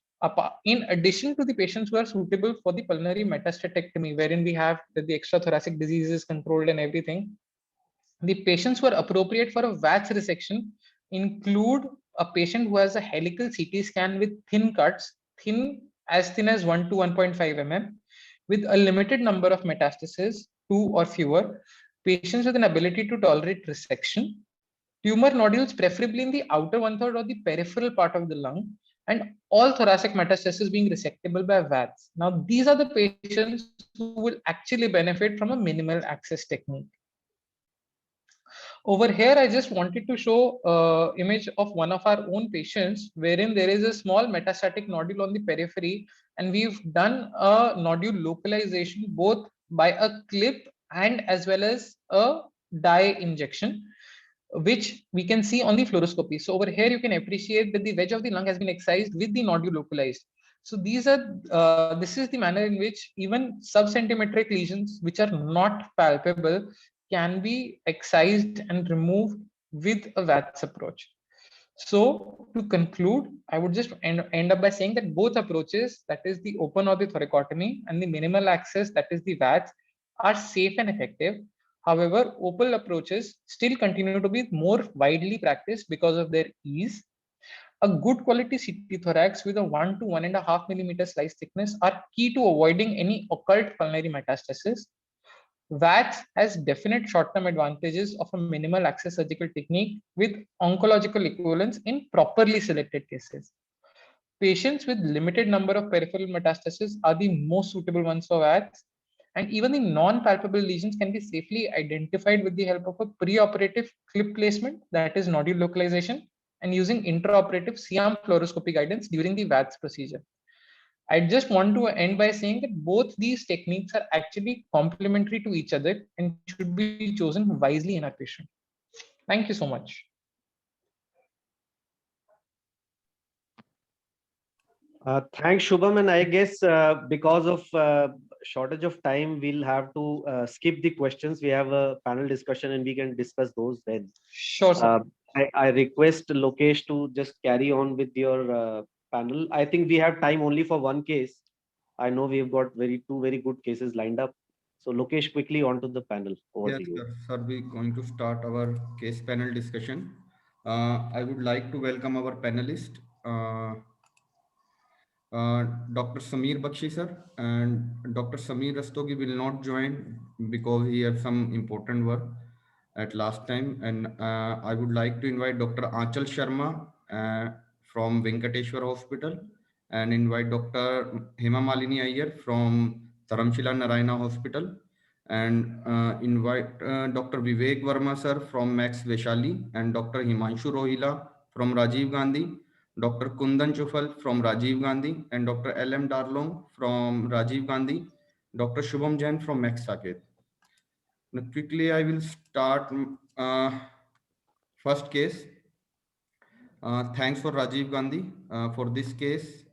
in addition to the patients who are suitable for the pulmonary metastatectomy, wherein we have the extrathoracic diseases controlled and everything, the patients who are appropriate for a VATS resection include a patient who has a helical CT scan with thin cuts, as thin as 1 to 1.5 mm, with a limited number of metastases, 2 or fewer, patients with an ability to tolerate resection, tumor nodules preferably in the outer 1/3 or the peripheral part of the lung, and all thoracic metastases being resectable by VATS. Now, these are the patients who will actually benefit from a minimal access technique. Over here, I just wanted to show an image of one of our own patients, wherein there is a small metastatic nodule on the periphery, and we've done a nodule localization both by a clip and as well as a dye injection, which we can see on the fluoroscopy. So over here, you can appreciate that the wedge of the lung has been excised with the nodule localized. So these are, this is the manner in which even subcentimetric lesions, which are not palpable, can be excised and removed with a VATS approach. So to conclude, I would just end up by saying that both approaches, that is the open or the thoracotomy, and the minimal access, that is the VATS, are safe and effective. However, open approaches still continue to be more widely practiced because of their ease. A good quality CT thorax with a 1 to 1.5 millimeter slice thickness are key to avoiding any occult pulmonary metastasis. VATS has definite short-term advantages of a minimal access surgical technique with oncological equivalence in properly selected cases. Patients with limited number of peripheral metastases are the most suitable ones for VATS, and even the non-palpable lesions can be safely identified with the help of a preoperative clip placement, that is nodule localization, and using intraoperative C-arm fluoroscopy guidance during the VATS procedure. I just want to end by saying that both these techniques are actually complementary to each other and should be chosen wisely in our patient. Thank you so much. Thanks, Shubham. And I guess because of shortage of time, we'll have to skip the questions. We have a panel discussion and we can discuss those then. Sure, sir. I request Lokesh to just carry on with your panel. I think we have time only for one case. I know we've got two very good cases lined up. So Lokesh, quickly onto the panel. Over to you. Sir, we're going to start our case panel discussion. I would like to welcome our panelist, Dr. Sameer Bakshi sir, and Dr. Sameer Rastogi will not join because he had some important work at last time. And I would like to invite Dr. Aanchal Sharma from Venkateshwar Hospital and invite Dr. Hema Malini Iyer from Dharamshila Narayana Hospital and invite Dr. Vivek Verma sir from Max Vaishali and Dr. Himanshu Rohila from Rajiv Gandhi, Dr. Kundan Chufal from Rajiv Gandhi, and Dr. L.M. Darlong from Rajiv Gandhi, Dr. Shubham Jain from Max Saket. Now, quickly, I will start first case. Thanks for Rajiv Gandhi for this case.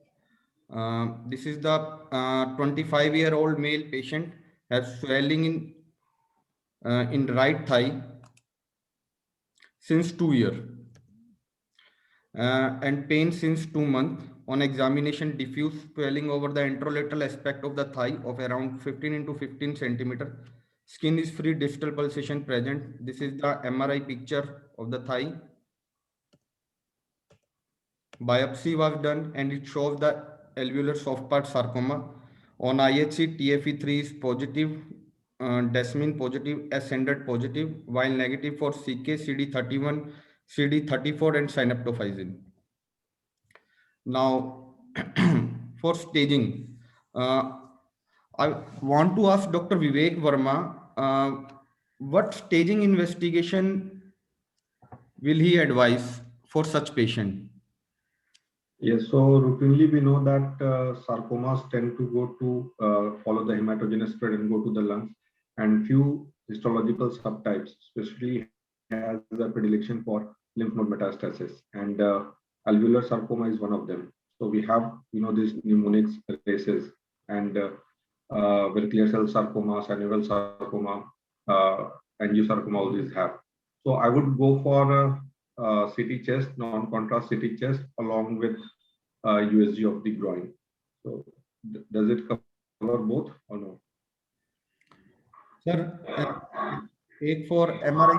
This is the 25-year-old male patient has swelling in right thigh since 2 years and pain since 2 months. On examination, diffuse swelling over the anterolateral aspect of the thigh of around 15 into 15 centimeter. Skin is free, distal pulsation present. This is the MRI picture of the thigh. Biopsy was done and it shows the alveolar soft part sarcoma. On IHC, TFE3 is positive, Desmin positive, S-standard positive, while negative for CK, CD31, CD34, and synaptophysin. Now, for staging, I want to ask Dr. Vivek Verma, what staging investigation will he advise for such patient? Yes, so routinely we know that sarcomas tend to go to follow the hematogenous spread and go to the lungs, and few histological subtypes, especially has a predilection for lymph node metastasis, and alveolar sarcoma is one of them. So we have, these mnemonics races and very clear cell sarcoma, synovial sarcoma, angiosarcoma, all these have. So I would go for CT chest, non-contrast CT chest, along with USG of the groin. So does it cover both or no? Sir, take for MRI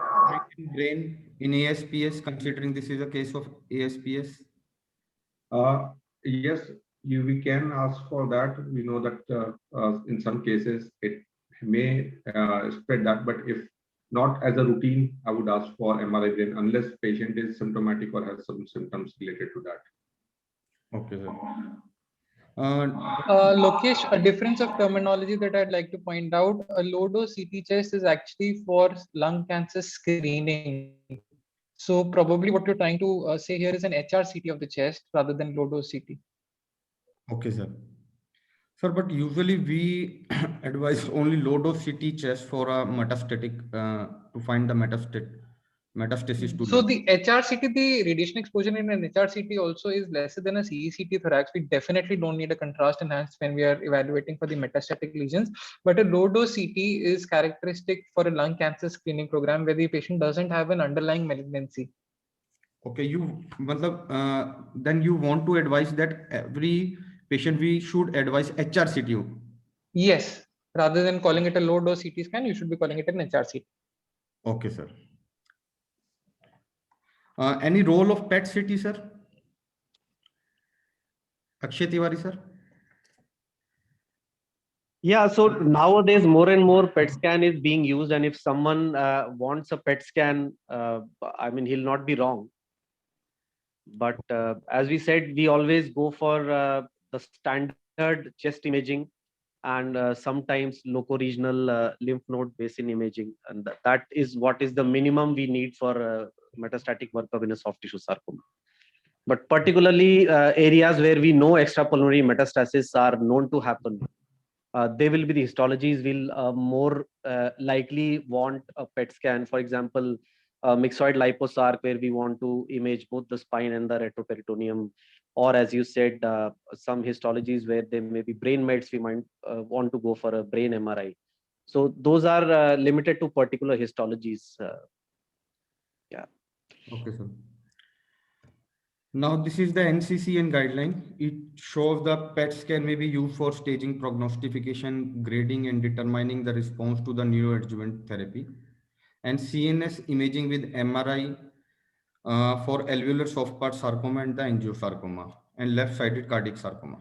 brain in ASPS, considering this is a case of ASPS. Yes, we can ask for that. We know that in some cases it may spread that, but if not as a routine, I would ask for MRI brain unless patient is symptomatic or has some symptoms related to that. Okay, sir. Lokesh, a difference of terminology that I'd like to point out, a low-dose CT chest is actually for lung cancer screening. So probably what you're trying to say here is an HRCT of the chest rather than low-dose CT. Okay, sir. Sir, but usually we advise only low-dose CT chest for a metastatic to find the metastasis to So lung. the HRCT, the radiation exposure in an HRCT also is lesser than a CECT thorax. We definitely don't need a contrast enhanced when we are evaluating for the metastatic lesions. But a low dose CT is characteristic for a lung cancer screening program where the patient doesn't have an underlying malignancy. Okay, then you want to advise that every patient we should advise HRCT. Yes, rather than calling it a low dose CT scan, you should be calling it an HRCT. Okay, sir. Any role of PET CT, sir? Akshay Tiwari, sir? Yeah, so nowadays more and more PET scan is being used, and if someone wants a PET scan, I mean, he'll not be wrong. But as we said, we always go for the standard chest imaging and sometimes locoregional lymph node basin imaging, and that is what is the minimum we need for metastatic workup in a soft tissue sarcoma. But particularly areas where we know extrapulmonary metastasis are known to happen, they will be the histologies will more likely want a PET scan. For example, myxoid liposarc, where we want to image both the spine and the retroperitoneum, or as you said, some histologies where there may be brain mets, we might want to go for a brain MRI. So those are limited to particular histologies. Yeah. Okay, sir. Now this is the NCCN guideline. It shows the PET scan may be used for staging, prognostication, grading, and determining the response to the neoadjuvant therapy. And CNS imaging with MRI for alveolar soft part sarcoma and the angiosarcoma and left-sided cardiac sarcoma.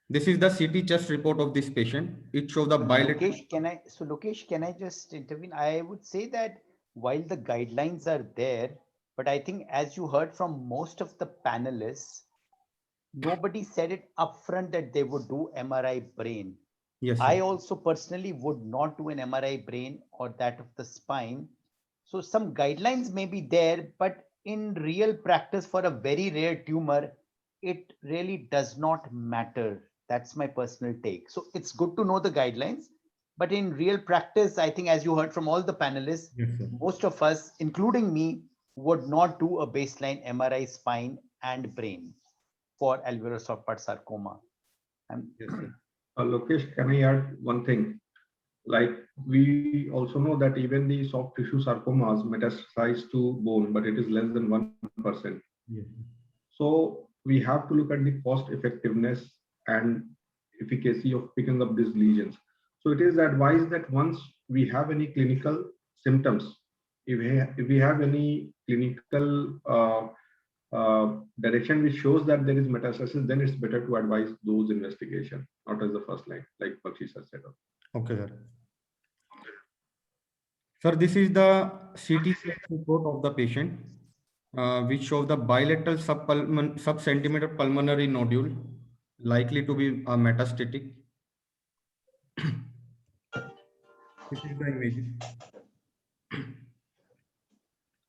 This is the CT chest report of this patient. It shows the bilateral. Lokesh, can I just intervene? I would say that while the guidelines are there, but I think as you heard from most of the panelists, nobody said it upfront that they would do MRI brain. Yes, sir. I also personally would not do an MRI brain or that of the spine. So some guidelines may be there, but in real practice for a very rare tumor, it really does not matter. That's my personal take. So it's good to know the guidelines, but in real practice, I think as you heard from all the panelists, Yes, sir. most of us, including me, would not do a baseline MRI spine and brain for alveolar soft part sarcoma. Yes, sir. Lokesh, can I add one thing? Like we also know that even the soft tissue sarcomas metastasize to bone, but it is less than 1%. Yes. So we have to look at the cost effectiveness and efficacy of picking up these lesions. So it is advised that once we have any clinical symptoms, if we have any clinical direction which shows that there is metastasis, then it's better to advise those investigation, not as the first line, like Bakshi has said. Okay, sir. Sir, this is the CT scan report of the patient, which shows the bilateral sub-centimeter pulmonary nodule, likely to be a metastatic. This is the image.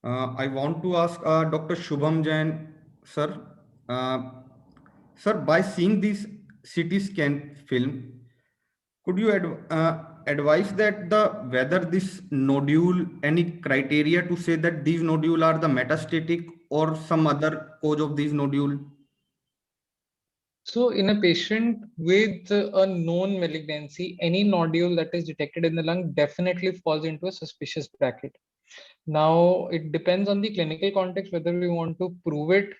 I want to ask Dr. Shubham Jain, sir. Sir, by seeing this CT scan film, could you advise that whether this nodule, any criteria to say that these nodule are the metastatic or some other cause of these nodule? So in a patient with a known malignancy, any nodule that is detected in the lung definitely falls into a suspicious bracket. Now, it depends on the clinical context, whether we want to prove it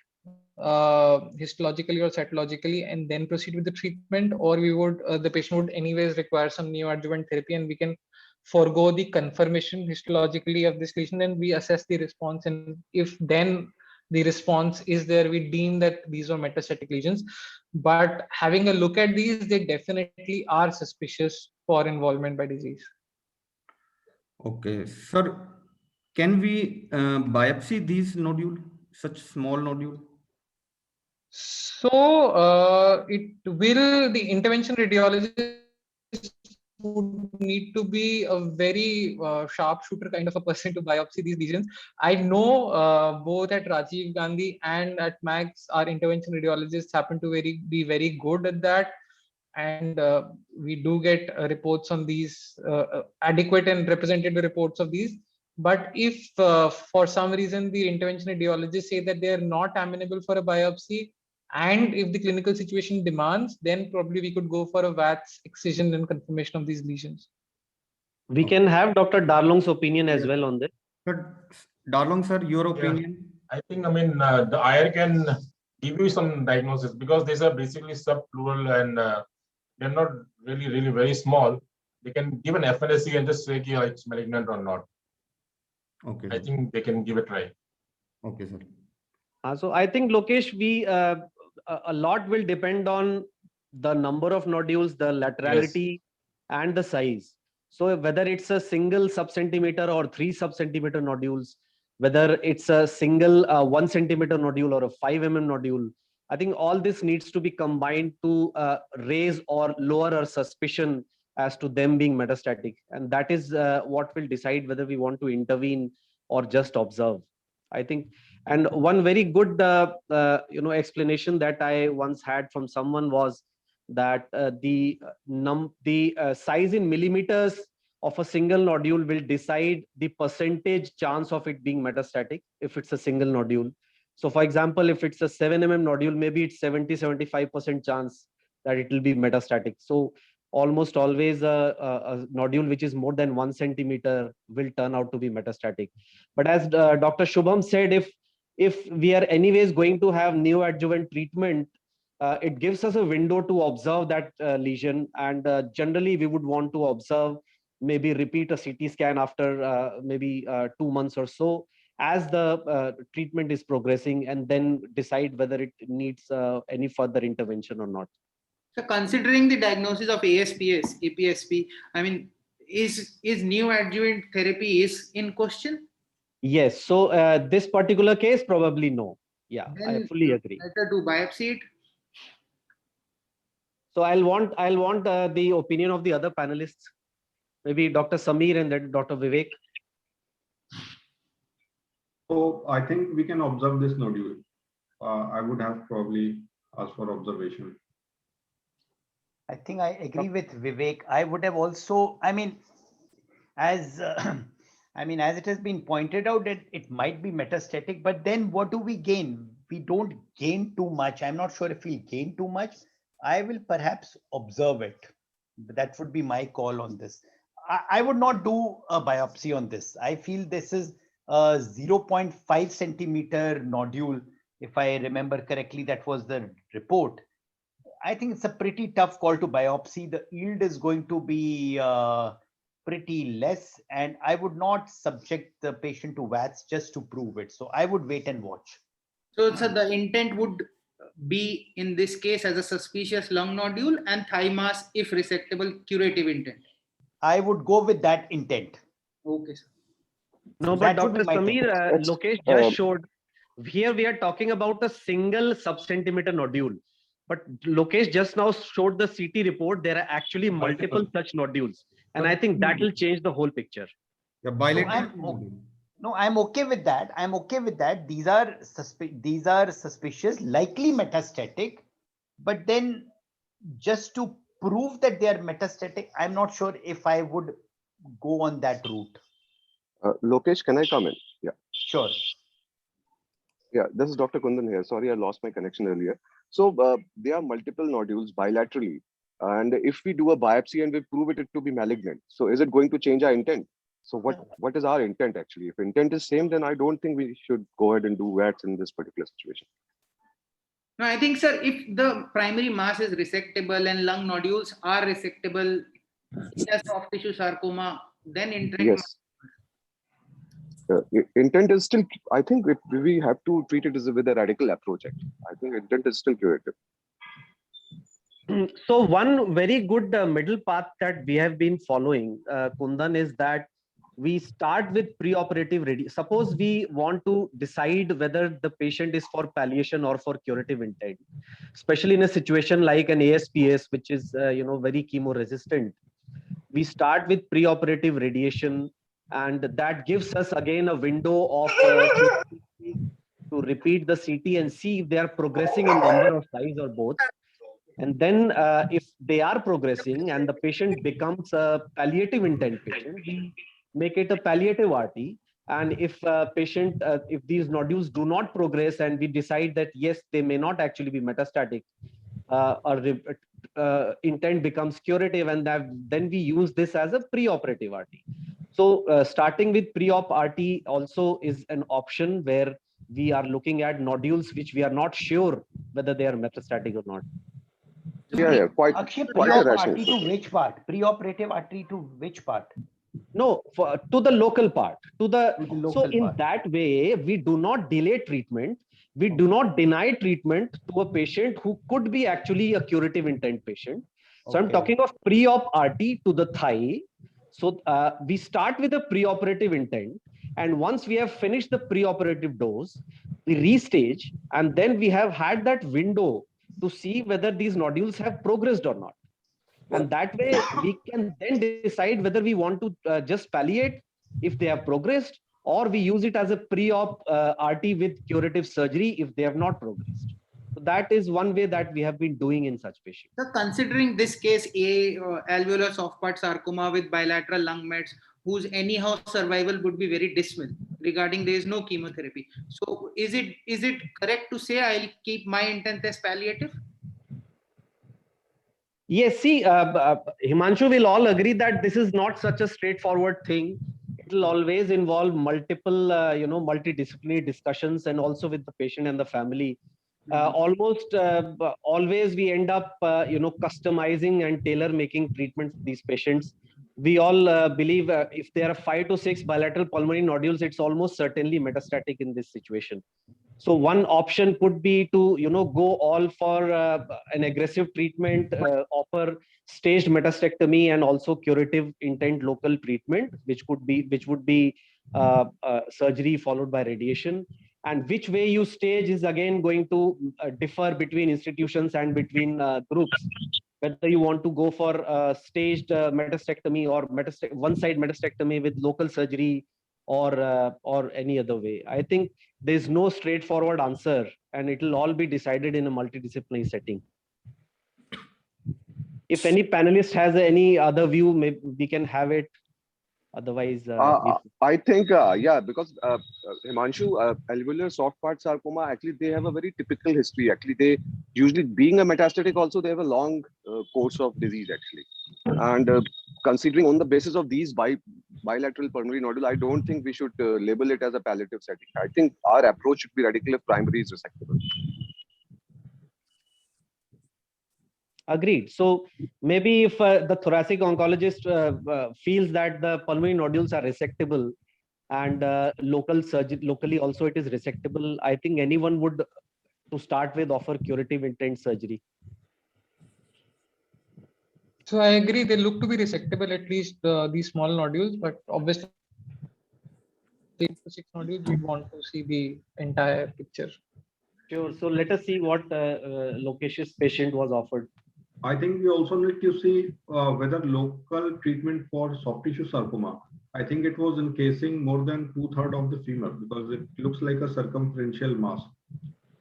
histologically or cytologically and then proceed with the treatment, or we would the patient would anyways require some neoadjuvant therapy, and we can forego the confirmation histologically of this lesion, and we assess the response, and if then the response is there, we deem that these are metastatic lesions. But having a look at these, they definitely are suspicious for involvement by disease. Okay, sir, can we biopsy these nodule, such small nodule? So it will, the intervention radiologist would need to be a very sharpshooter kind of a person to biopsy these lesions. I know both at Rajiv Gandhi and at Max, our intervention radiologists happen to be very good at that. And we do get reports on these, adequate and representative reports of these. But if for some reason the intervention radiologists say that they are not amenable for a biopsy, and if the clinical situation demands, then probably we could go for a VATS excision and confirmation of these lesions. We can have Dr. Darlong's opinion as Yes. well on this. Sir, Darlong, sir, your opinion? I think, the IR can give you some diagnosis because these are basically subpleural and they're not really very small. They can give an FNSC and just say it's malignant or not. Okay. I think they can give a try. Okay, sir. So I think, Lokesh, a lot will depend on the number of nodules, the laterality, and the size. So whether it's a single sub-centimeter or 3 sub-centimeter nodules, whether it's a single 1 centimeter nodule or a 5 mm nodule, I think all this needs to be combined to raise or lower our suspicion as to them being metastatic. And that is what will decide whether we want to intervene or just observe, I think. And one very good explanation that I once had from someone was that the size in millimeters of a single nodule will decide the percentage chance of it being metastatic if it's a single nodule. So for example, if it's a 7 mm nodule, maybe it's 70-75% chance that it will be metastatic. So almost always a nodule which is more than 1 centimeter will turn out to be metastatic. But as Dr. Shubham said, if we are anyways going to have neoadjuvant treatment, it gives us a window to observe that lesion. And generally, we would want to observe, maybe repeat a CT scan after maybe 2 months or so, as the treatment is progressing, and then decide whether it needs any further intervention or not. So considering the diagnosis of ASPS, APSP, is neoadjuvant therapy is in question? Yes. So this particular case, probably no. Yeah, Then I fully agree. Better to biopsy it. So I'll want the opinion of the other panelists, maybe Dr. Samir and then Dr. Vivek. So I think we can observe this nodule. I would have probably asked for observation. I think I agree with Vivek. I would have also, I mean, as as it has been pointed out, that it might be metastatic, but then what do we gain? We don't gain too much. I'm not sure if we gain too much. I will perhaps observe it. That would be my call on this. I would not do a biopsy on this. I feel this is a 0.5 centimeter nodule. If I remember correctly, that was the report. I think it's a pretty tough call to biopsy. The yield is going to be pretty less, and I would not subject the patient to VATS just to prove it. So I would wait and watch. So the intent would be in this case as a suspicious lung nodule and thigh mass if resectable, curative intent. I would go with that intent. Okay, sir. No, but That would Dr. be my take. Samir, Lokesh just showed, here we are talking about a single sub-centimeter nodule. But Lokesh just now showed the CT report. There are actually multiple such nodules. And I think that will change the whole picture. The No, bilateral. I'm okay with that. I'm okay with that. These are suspicious, likely metastatic. But then just to prove that they are metastatic, I'm not sure if I would go on that route. Lokesh, can I come in? Yeah. Sure. Yeah, this is Dr. Kundan here. Sorry, I lost my connection earlier. So there are multiple nodules bilaterally. And if we do a biopsy and we prove it to be malignant, so is it going to change our intent? So what is our intent actually? If intent is same, then I don't think we should go ahead and do VATS in this particular situation. No, I think, sir, if the primary mass is resectable and lung nodules are resectable in a soft tissue sarcoma, then intent. Yes. Intent is still, I think we have to treat it with a radical approach. Actually. I think intent is still curative. So one very good middle path that we have been following, Kundan, is that we start with preoperative ready. Suppose we want to decide whether the patient is for palliation or for curative intent, especially in a situation like an ASPS, which is very chemo resistant. We start with preoperative radiation, and that gives us again a window of to repeat the CT and see if they are progressing in number or size or both. And then if they are progressing and the patient becomes a palliative intent patient, we make it a palliative RT. And if if these nodules do not progress and we decide that, yes, they may not actually be metastatic, or intent becomes curative, and then we use this as a preoperative RT. So starting with pre-op RT also is an option where we are looking at nodules which we are not sure whether they are metastatic or not. Yeah, quite Akshay, quite pre-op rational. RT to which part? Preoperative RT to which part? No, to the local part. So in part. that way, we do not delay treatment. We do not deny treatment to a patient who could be actually a curative intent patient. So I'm talking of pre-op RT to the thigh. So we start with a preoperative intent. And once we have finished the preoperative dose, we restage, and then we have had that window to see whether these nodules have progressed or not. And that way we can then decide whether we want to just palliate if they have progressed, or we use it as a pre-op RT with curative surgery if they have not progressed. So that is one way that we have been doing in such patients. So considering this case, alveolar soft part sarcoma with bilateral lung mets, whose anyhow survival would be very dismal, regarding there is no chemotherapy. So is it correct to say I'll keep my intent as palliative? Yes, see, Himanshu will all agree that this is not such a straightforward thing. It will always involve multiple, multidisciplinary discussions, and also with the patient and the family. Almost always we end up, customizing and tailor-making treatments for these patients. We all believe if there are 5 to 6 bilateral pulmonary nodules, it's almost certainly metastatic in this situation. So one option could be to, go all for an aggressive treatment, offer staged metastectomy and also curative intent local treatment, which would be surgery followed by radiation. And which way you stage is again going to differ between institutions and between groups. whether you want to go for staged metastectomy or one-side metastectomy with local surgery or any other way. I think there's no straightforward answer, and it will all be decided in a multidisciplinary setting. If any panelist has any other view, maybe we can have it. Otherwise, I think, yeah, because Himanshu, alveolar soft part sarcoma, actually, they have a very typical history. Actually, they usually, being a metastatic also, they have a long course of disease, actually. And considering on the basis of these bilateral pulmonary nodule, I don't think we should label it as a palliative setting. I think our approach should be radical if primary is resectable. Agreed. So maybe if the thoracic oncologist feels that the pulmonary nodules are resectable and locally also it is resectable, I think anyone would, to start with, offer curative intent surgery. So I agree, they look to be resectable, at least these small nodules, but obviously 6 nodules, we want to see the entire picture. Sure. So let us see what Lokesh's patient was offered. I think we also need to see whether local treatment for soft tissue sarcoma. I think it was encasing more than 2/3 of the femur because it looks like a circumferential mass.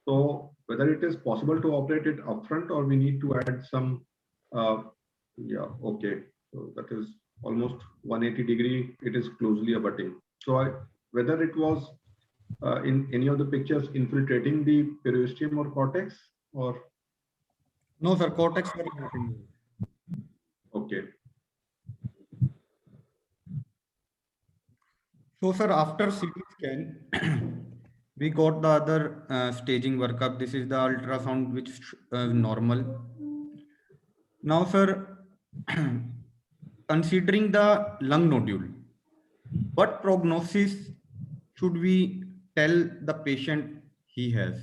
So whether it is possible to operate it upfront or we need to add some, yeah, okay. So that is almost 180 degree. It is closely abutting. So whether it was in any of the pictures infiltrating the periosteum or cortex or? No, sir, cortex. Okay. So, sir, after CT scan, we got the other staging workup. This is the ultrasound, which is normal. Now, sir, considering the lung nodule, what prognosis should we tell the patient he has?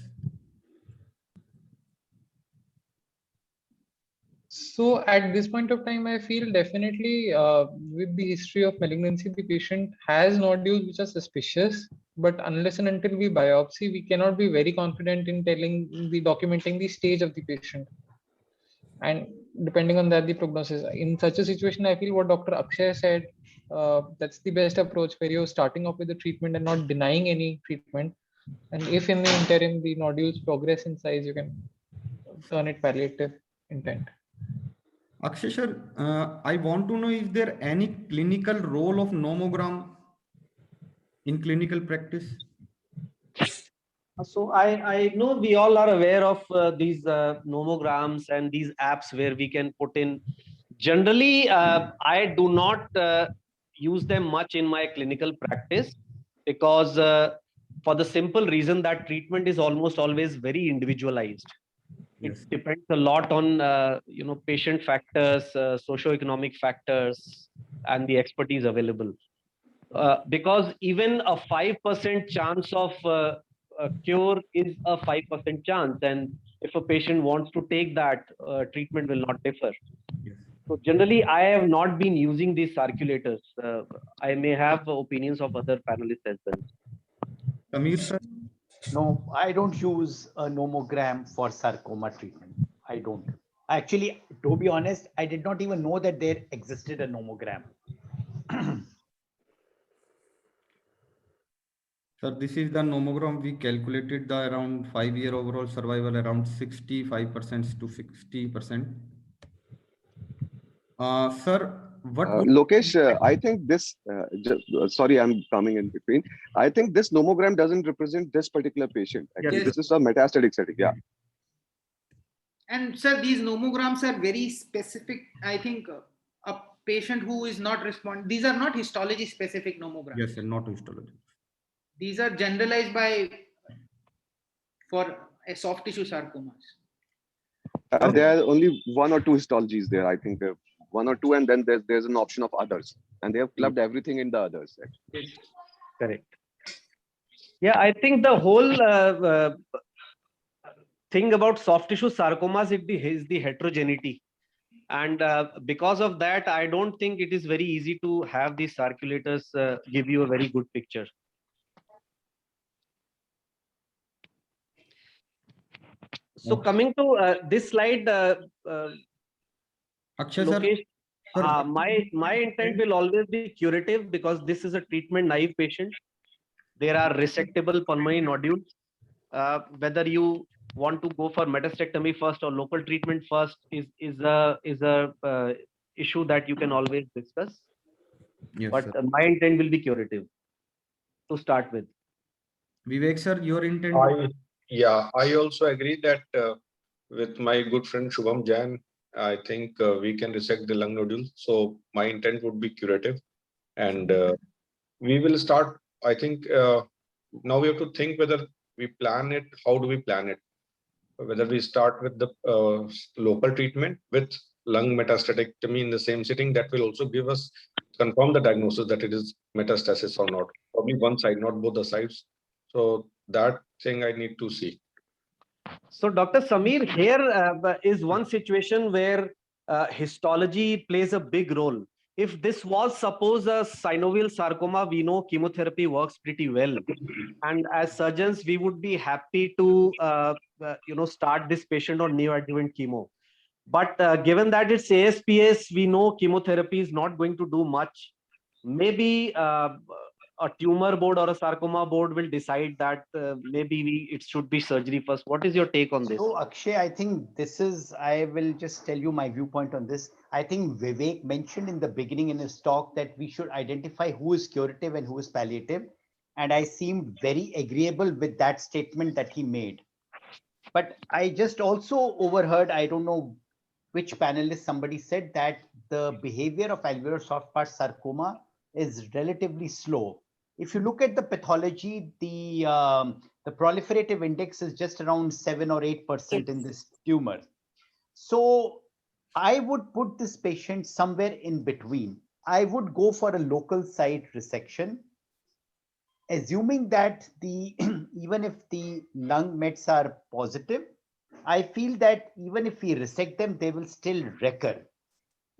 So at this point of time, I feel definitely with the history of malignancy, the patient has nodules which are suspicious, but unless and until we biopsy, we cannot be very confident in documenting the stage of the patient. And depending on that, the prognosis. In such a situation, I feel what Dr. Akshay said, that's the best approach, where you're starting off with the treatment and not denying any treatment. And if in the interim the nodules progress in size, you can turn it palliative intent. Akshay sir, I want to know, is there any clinical role of nomogram in clinical practice? So I know we all are aware of these nomograms and these apps where we can put in. Generally, I do not use them much in my clinical practice because for the simple reason that treatment is almost always very individualized. Yes. It depends a lot on patient factors, socioeconomic factors, and the expertise available. Because even a 5% chance of cure is a 5% chance, and if a patient wants to take that, treatment will not differ. Yes. So generally, I have not been using these circulators. I may have opinions of other panelists as well. Sameer sir? No, I don't use a nomogram for sarcoma treatment. I don't. Actually, to be honest, I did not even know that there existed a nomogram. Sir, this is the nomogram. We calculated the around 5-year overall survival around 65% to 60%. Sir, what? Lokesh, I think this, sorry, I'm coming in between. I think this nomogram doesn't represent this particular patient. Actually, Yes. this is a metastatic setting. Yeah. And sir, these nomograms are very specific. I think a patient who is not responding, these are not histology specific nomograms. Yes, sir, not histology. These are generalized for a soft tissue sarcomas. There are only 1 or 2 histologies there. I think 1 or 2, and then there's an option of others, and they have clubbed everything in the others. Actually. Correct. Yeah, I think the whole thing about soft tissue sarcomas is the heterogeneity. And because of that, I don't think it is very easy to have these circulators give you a very good picture. So coming to this slide, Akshay sir. Lokesh, Sir, my intent will always be curative because this is a treatment naive patient. There are resectable pulmonary nodules. Whether you want to go for metastectomy first or local treatment first is a issue that you can always discuss. yes, But sir. my intent will be curative to start with. Vivek sir, your intent. I also agree that with my good friend Shubham Jain, I think we can resect the lung nodule. So my intent would be curative, and we will start. I think now we have to think whether we plan it. How do we plan it? Whether we start with the local treatment with lung metastatectomy in the same sitting, that will also give us confirm the diagnosis that it is metastasis or not. Probably one side, not both the sides. So that thing I need to see. So, Dr. Sameer, here is one situation where histology plays a big role. If this was, suppose, a synovial sarcoma, we know chemotherapy works pretty well. And as surgeons, we would be happy to, start this patient on neoadjuvant chemo. But given that it's ASPS, we know chemotherapy is not going to do much. Maybe a tumor board or a sarcoma board will decide that it should be surgery first. What is your take on this? So Akshay, I think I will just tell you my viewpoint on this. I think Vivek mentioned in the beginning in his talk that we should identify who is curative and who is palliative. And I seemed very agreeable with that statement that he made. But I just also overheard, I don't know which panelist, somebody said that the behavior of alveolar soft part sarcoma is relatively slow. If you look at the pathology, the proliferative index is just around 7 or 8% in this tumor. So I would put this patient somewhere in between. I would go for a local site resection, assuming that even if the lung mets are positive, I feel that even if we resect them, they will still recur.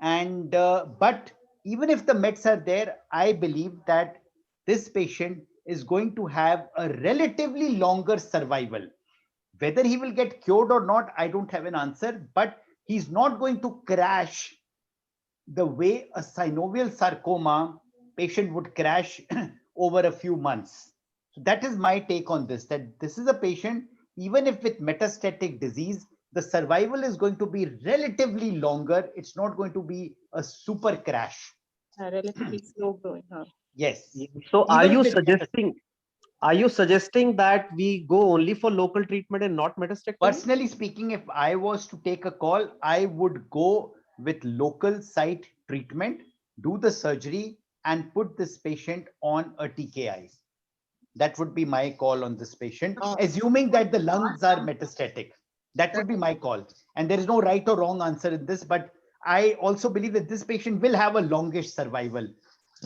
And but even if the mets are there, I believe that this patient is going to have a relatively longer survival. Whether he will get cured or not, I don't have an answer, but he's not going to crash the way a synovial sarcoma patient would crash over a few months. So that is my take on this, that this is a patient, even if with metastatic disease, the survival is going to be relatively longer. It's not going to be a super crash. Relatively slow growing. Huh? Yes. So Even if it's are you suggesting that we go only for local treatment and not metastectomy? Personally speaking, if I was to take a call, I would go with local site treatment, do the surgery, and put this patient on a TKI. That would be my call on this patient, assuming that the lungs are metastatic. That would be my call. And there is no right or wrong answer in this, but I also believe that this patient will have a longish survival.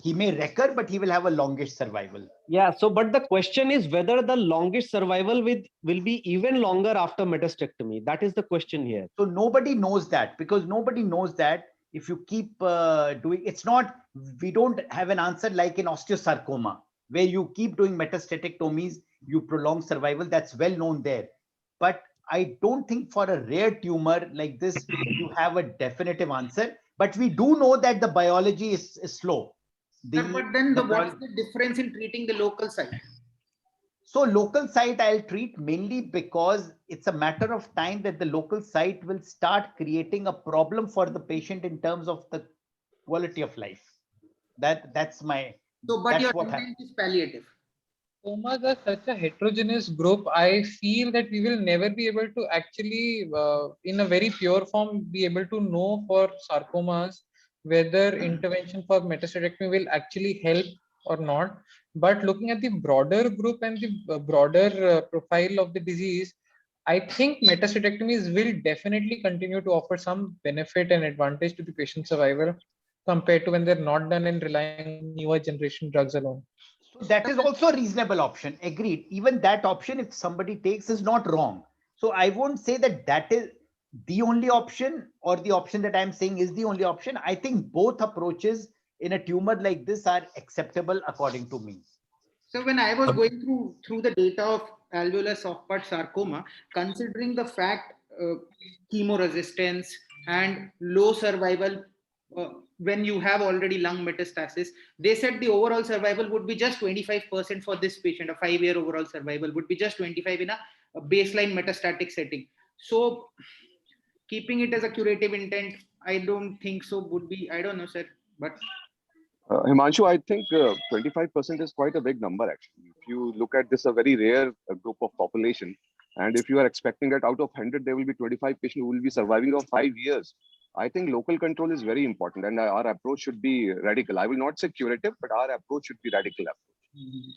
He may recur, but he will have a longish survival. Yeah. So, but the question is whether the longest survival will be even longer after metastectomy. That is the question here. So nobody knows that, because nobody knows that if you keep doing, it's not, we don't have an answer like in osteosarcoma, where you keep doing metastatectomies, you prolong survival. That's well known there. But I don't think for a rare tumor like this, you have a definitive answer. But we do know that the biology is slow. But then what's the difference in treating the local site? So local site I'll treat mainly because it's a matter of time that the local site will start creating a problem for the patient in terms of the quality of life. That's my. So, but your intent is palliative. Sarcomas are such a heterogeneous group. I feel that we will never be able to actually, in a very pure form, be able to know for sarcomas whether intervention for metastatectomy will actually help or not. But looking at the broader group and the broader profile of the disease, I think metastatectomies will definitely continue to offer some benefit and advantage to the patient survival compared to when they're not done and relying on newer generation drugs alone. So that is also a reasonable option. Agreed. Even that option, if somebody takes, is not wrong. So I won't say that that is the only option, or the option that I'm saying is the only option. I think both approaches in a tumor like this are acceptable according to me. So when I was going through the data of alveolar soft part sarcoma, considering the fact chemo resistance, and low survival when you have already lung metastasis. They said the overall survival would be just 25% for this patient. A 5-year overall survival would be just 25 in a baseline metastatic setting. So keeping it as a curative intent, I don't think so would be, I don't know, sir, but Himanshu, I think 25% is quite a big number actually. If you look at this, a very rare group of population, and if you are expecting that out of 100, there will be 25 patients who will be surviving of 5 years, I think local control is very important, and our approach should be radical. I will not say curative, but our approach should be radical.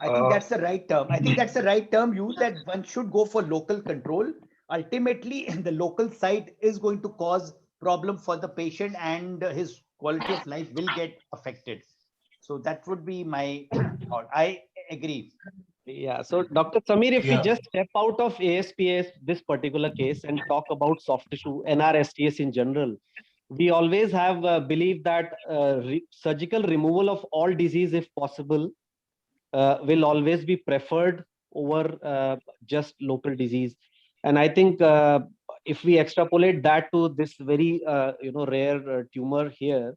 I think that's the right term. I think that's the right term used, that one should go for local control. Ultimately, the local site is going to cause problem for the patient, and his quality of life will get affected. So that would be my thought. I agree. Yeah, so Dr. Samir, if Yeah. we just step out of ASPS, this particular case, and talk about soft tissue, NRSTS in general, we always have believed that surgical removal of all disease, if possible, will always be preferred over just local disease. And I think if we extrapolate that to this very rare tumor here,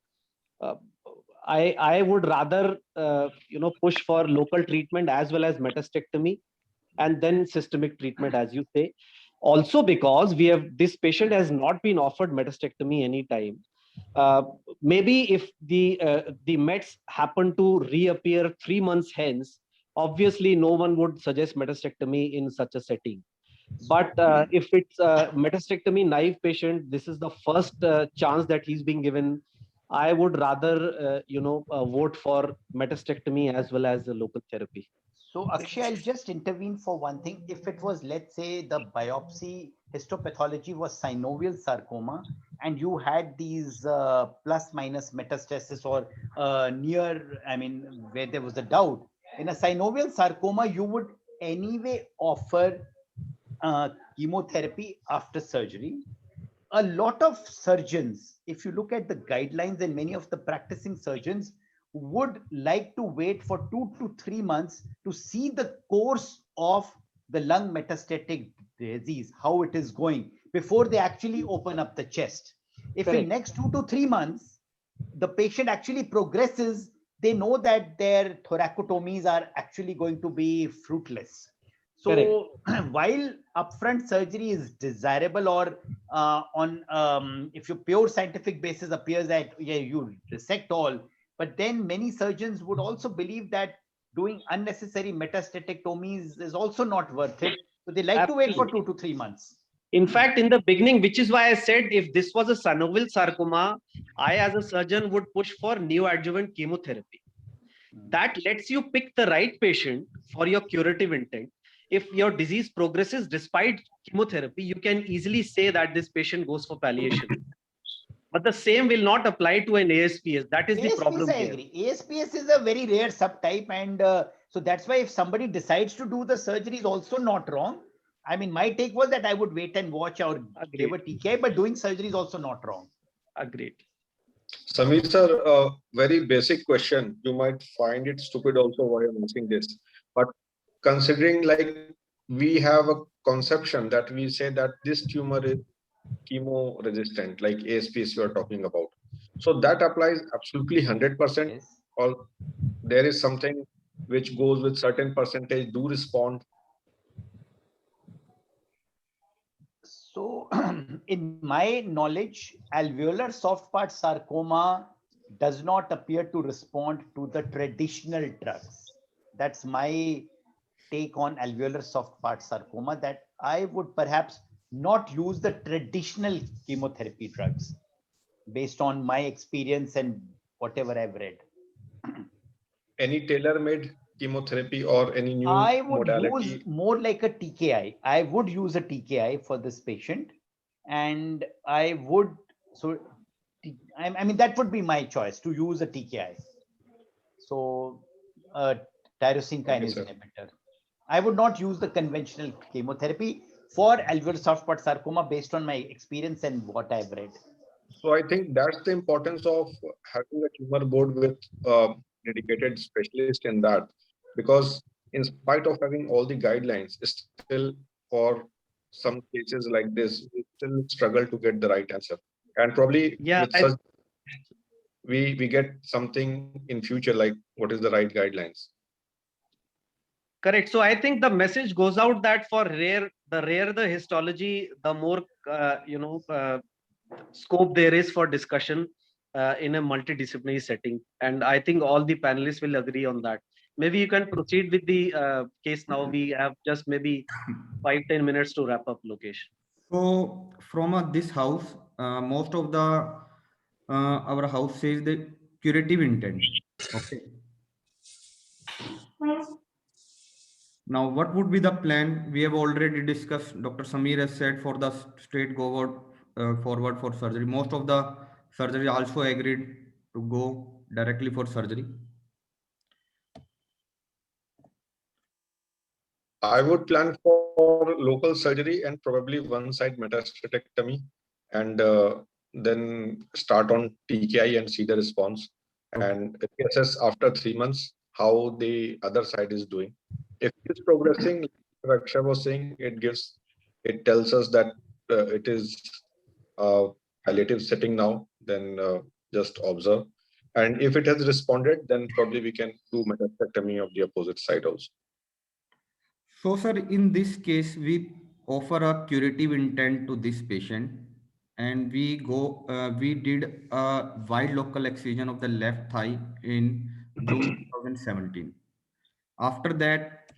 I would rather push for local treatment as well as metastectomy, and then systemic treatment, as you say. Also, because this patient has not been offered metastectomy anytime. Maybe if the mets happen to reappear 3 months hence, obviously no one would suggest metastectomy in such a setting. But if it's a metastectomy naive patient, this is the first chance that he's being given. I would rather vote for metastectomy as well as the local therapy. So Akshay, I'll just intervene for one thing. If it was, let's say, the biopsy histopathology was synovial sarcoma, and you had these plus minus metastasis or where there was a doubt, in a synovial sarcoma, you would anyway offer chemotherapy after surgery. A lot of surgeons, if you look at the guidelines, and many of the practicing surgeons would like to wait for 2 to 3 months to see the course of the lung metastatic disease, how it is going, before they actually open up the chest. If Correct. in next 2 to 3 months, the patient actually progresses, they know that their thoracotomies are actually going to be fruitless. So while upfront surgery is desirable, or if your pure scientific basis appears that you resect all, but then many surgeons would also believe that doing unnecessary metastasectomies is also not worth it. So they like to wait for 2 to 3 months. In fact, in the beginning, which is why I said if this was a synovial sarcoma, I as a surgeon would push for neoadjuvant chemotherapy. That lets you pick the right patient for your curative intent. If your disease progresses despite chemotherapy, you can easily say that this patient goes for palliation. But the same will not apply to an ASPS. That is the problem I here. agree. ASPS is a very rare subtype, and so that's why if somebody decides to do the surgery is also not wrong. I mean, my take was that I would wait and watch or give a TKI, but doing surgery is also not wrong. Agreed. Samir sir, very basic question. You might find it stupid also why I'm asking this, but considering like we have a conception that we say that this tumor is chemo resistant, like ASPS you are talking about. So that applies absolutely 100%, Yes. or there is something which goes with certain percentage do respond. So in my knowledge, alveolar soft part sarcoma does not appear to respond to the traditional drugs. That's my take on alveolar soft part sarcoma, that I would perhaps not use the traditional chemotherapy drugs based on my experience and whatever I've read. Any tailor-made chemotherapy or any new I would modality? use more like a TKI. I would use a TKI for this patient, and I would, so I mean, that would be my choice, to use a TKI. So tyrosine kinase inhibitor. I would not use the conventional chemotherapy for alveolar soft part sarcoma based on my experience and what I've read. So I think that's the importance of having a tumor board with dedicated specialist in that, because in spite of having all the guidelines, still for some cases like this, we still struggle to get the right answer. And probably Yeah, with such, we get something in future, like what is the right guidelines. correct. So I think the message goes out that for the rarer the histology, the more scope there is for discussion in a multidisciplinary setting. And I think all the panelists will agree on that. Maybe you can proceed with the case now. We have just maybe 5-10 minutes to wrap up, Lokesh. So from this house, most of the our house says the curative intent. Okay. Now, what would be the plan? We have already discussed. Dr. Sameer has said for the forward for surgery. Most of the surgery also agreed to go directly for surgery. I would plan for local surgery and probably one side metastatectomy, and then start on TKI and see the response, and assess after 3 months how the other side is doing. If it's progressing, like Raksha was saying, it tells us that it is palliative setting now. Then just observe, and if it has responded, then probably we can do metastatectomy of the opposite side also. So, sir, in this case, we offer a curative intent to this patient, and we did a wide local excision of the left thigh in June 2017. After that,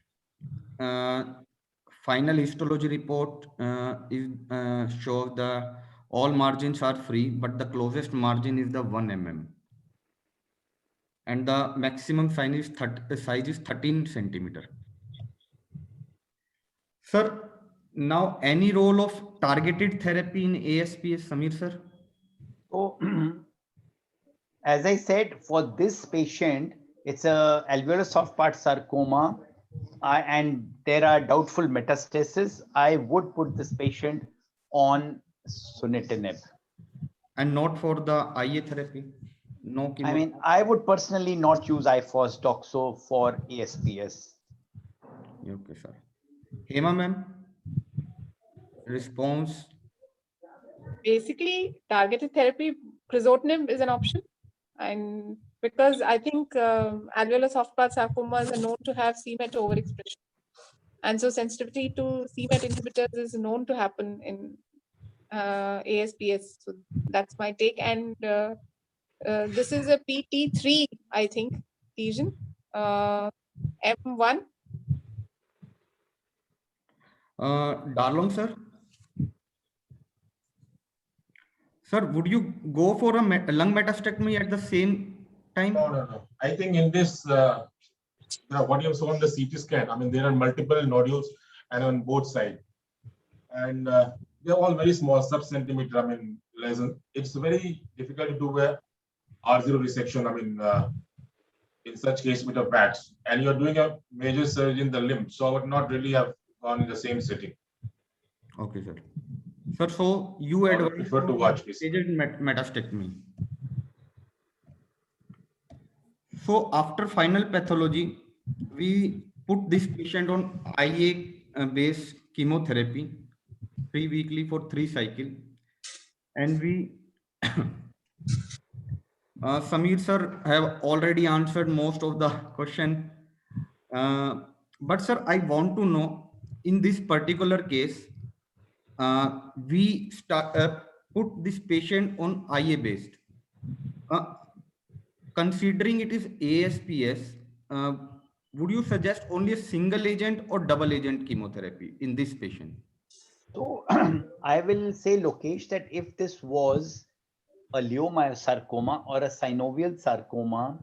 final histology report shows the all margins are free, but the closest margin is the 1 mm. And the maximum size is 13 centimeter. Sir, now any role of targeted therapy in ASPS, Sameer sir? So, as I said, for this patient, it's a alveolar soft part sarcoma, and there are doubtful metastasis. I would put this patient on sunitinib. And not for the IA therapy? No chemo? I mean, I would personally not use IFOS doxo for ASPS. Okay, sir. Hema ma'am? Response? Basically, targeted therapy, crizotinib is an option. And because I think alveolar soft part sarcomas are known to have c-Met overexpression. And so sensitivity to c-Met inhibitors is known to happen in ASPS. So that's my take. And this is a PT3, I think, lesion. M1. Darlong sir? Sir, would you go for a lung metastectomy at the same time? No. I think in this, what you saw on the CT scan, I mean, there are multiple nodules and on both sides. And they're all very small, sub-centimeter, I mean, lesion. It's very difficult to do a R0 resection, I mean, in such case with a VATS. And you're doing a major surgery in the limb. So I would not really have gone in the same setting. Okay, sir. Sir, so you advise prefer to watch this. Metastectomy. So after final pathology, we put this patient on IA-based chemotherapy 3 weekly for 3 cycles, and we Sameer sir have already answered most of the question, but sir, I want to know in this particular case, we put this patient on IA based. Considering it is ASPS, would you suggest only a single agent or double agent chemotherapy in this patient? So I will say, Lokesh, that if this was a leiomyosarcoma or a synovial sarcoma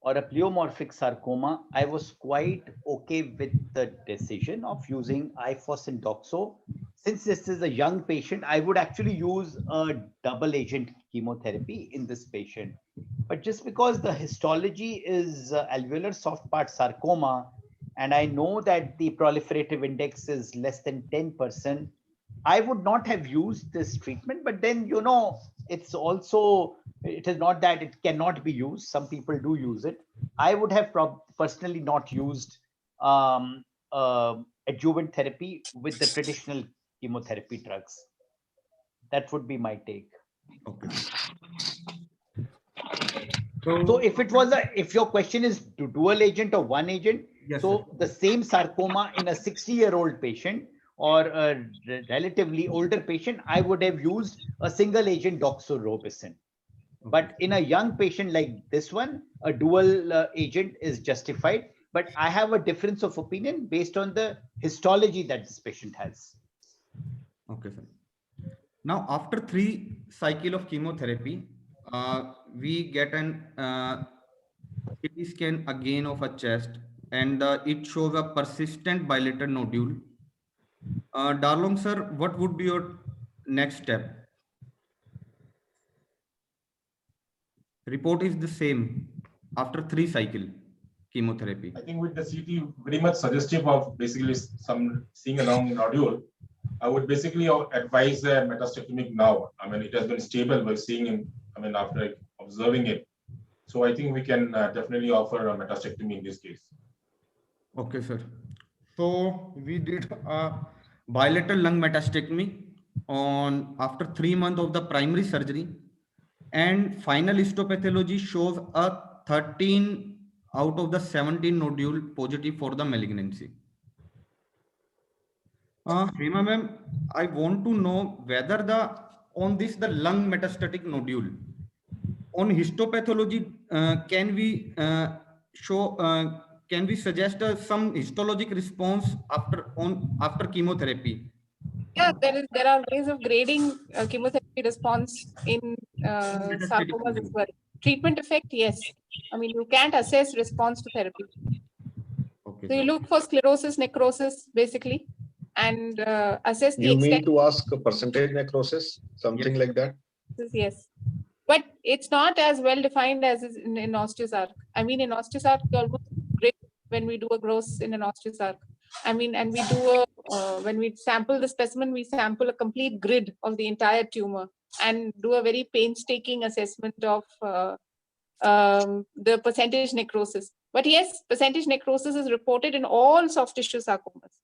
or a pleomorphic sarcoma, I was quite okay with the decision of using IFOS and doxo. Since this is a young patient, I would actually use a double agent chemotherapy in this patient. But just because the histology is alveolar soft part sarcoma, and I know that the proliferative index is less than 10%, I would not have used this treatment. But then, you know, it's also, it is not that it cannot be used. Some people do use it. I would have personally not used adjuvant therapy with the traditional chemotherapy drugs. That would be my take. Okay. So if your question is to dual agent or one agent, yes, so sir. the same sarcoma in a 60-year-old patient or a relatively older patient, I would have used a single agent doxorubicin. But in a young patient like this one, a dual agent is justified. But I have a difference of opinion based on the histology that this patient has. Okay, sir. Now, after 3 cycle of chemotherapy, we get an CT scan again of a chest, and it shows a persistent bilateral nodule. Darlong sir, what would be your next step? Report is the same after 3 cycle chemotherapy. I think with the CT very much suggestive of basically some seeing a long nodule, I would basically advise a metastectomy now. I mean, it has been stable by seeing in, I mean, after observing it. So I think we can definitely offer a metastectomy in this case. Okay, sir. So we did a bilateral lung metastectomy on after 3 months of the primary surgery, and final histopathology shows a 13 out of the 17 nodule positive for the malignancy. Hema ma'am, I want to know whether the lung metastatic nodule on histopathology can we can we suggest some histologic response after chemotherapy? Yeah, there are ways of grading chemotherapy response in Metastatic sarcomas as nodule. well. Treatment effect, yes. I mean, you can't assess response to therapy. Okay, So you sir. look for sclerosis, necrosis, basically, and assess the You mean extent. to ask a percentage necrosis, something Yes. like that? Yes, but it's not as well defined as is in osteosarc. I mean, in osteosarc, we almost grid when we do a gross in an osteosarc. I mean, and we do when we sample the specimen, we sample a complete grid of the entire tumor and do a very painstaking assessment of the percentage necrosis. But yes, percentage necrosis is reported in all soft tissue sarcomas,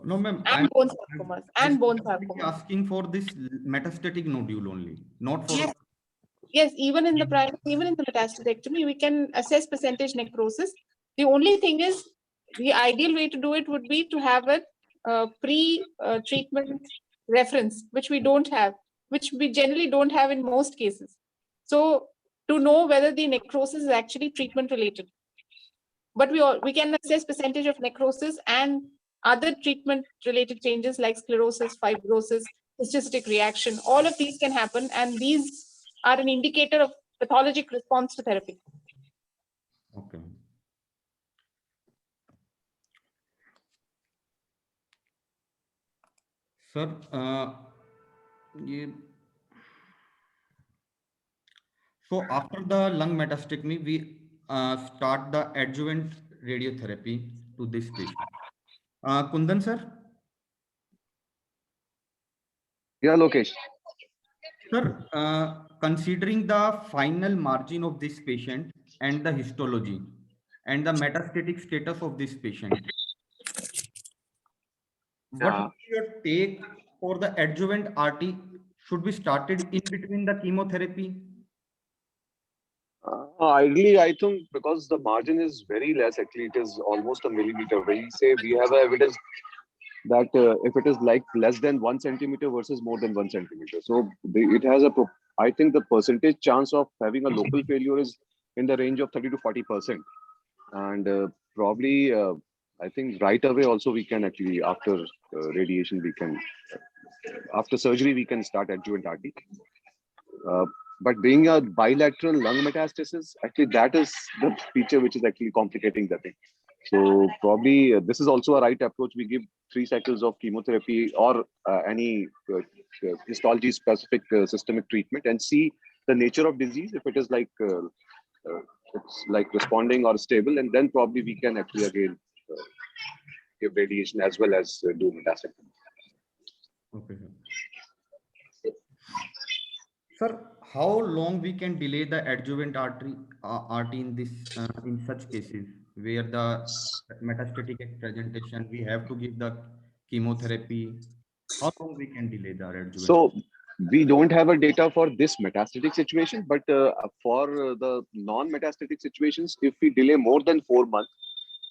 No, ma'am. and bone sarcomas, and bone specifically sarcomas. asking for this metastatic nodule only, not for. Yes. Yes, even in the metastastectomy, we can assess percentage necrosis. The only thing is, the ideal way to do it would be to have a pre-treatment reference, which we don't have, which we generally don't have in most cases. So to know whether the necrosis is actually treatment related. But we can assess percentage of necrosis and other treatment related changes like sclerosis, fibrosis, cystic reaction. All of these can happen, and these are an indicator of pathologic response to therapy. Okay. Sir, so after the lung metastectomy, we start the adjuvant radiotherapy to this patient. Kundan sir? Yeah, Lokesh. Sir, considering the final margin of this patient and the histology and the metastatic status of this patient, what would be your take for the adjuvant RT? Should be started in between the chemotherapy? Ideally, I think because the margin is very less, actually, it is almost a millimeter. When we say we have evidence that if it is like less than 1 centimeter versus more than 1 centimeter, so it has I think the percentage chance of having a local failure is in the range of 30 to 40%. And probably, I think right away also we can actually, after radiation, after surgery, we can start adjuvant RT. But being a bilateral lung metastasis, actually that is the feature which is actually complicating the thing. So probably this is also a right approach. We give 3 cycles of chemotherapy or any histology specific systemic treatment and see the nature of disease. If it is like it's like responding or stable, and then probably we can actually again give radiation as well as do metastectomy. Okay. Sir, how long we can delay the adjuvant RT in this in such cases where the metastatic presentation we have to give the chemotherapy How long we can delay the adjuvant? So we don't have a data for this metastatic situation, but for the non-metastatic situations, if we delay more than 4 months,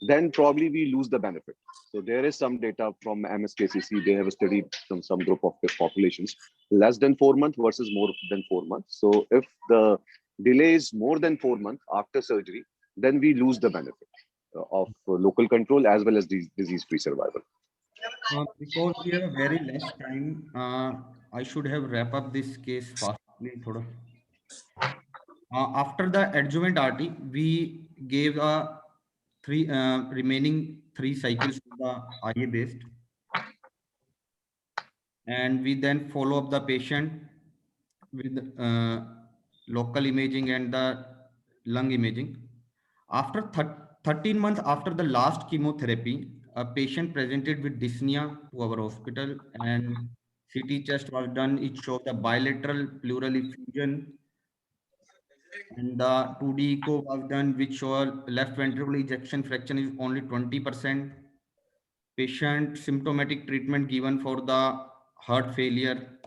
then probably we lose the benefit. So there is some data from MSKCC. They have studied some group of populations less than 4 months versus more than 4 months. So if the delay is more than 4 months after surgery, then we lose the benefit of local control as well as disease-free survival. Because we have very less time, I should have wrap up this case fastly. After the adjuvant RT, we gave remaining 3 cycles of the IA based, and we then follow up the patient with local imaging and the lung imaging. After 13 months after the last chemotherapy, a patient presented with dyspnea to our hospital, and CT chest was done. It showed the bilateral pleural effusion, and the 2D echo was done, which showed left ventricular ejection fraction is only 20%. Patient symptomatic treatment given for the heart failure.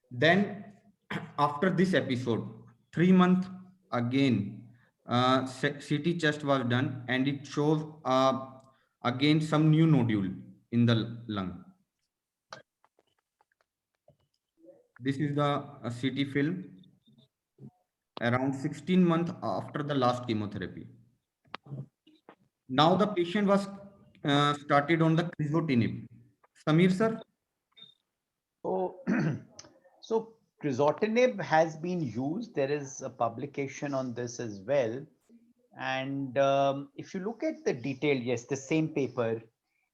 Then after this episode, 3 months again, CT chest was done, and it shows again some new nodule in the lung. This is the CT film around 16 months after the last chemotherapy. Now the patient was started on the crizotinib. Samir sir? So crizotinib has been used. There is a publication on this as well. And if you look at the detail, yes, the same paper.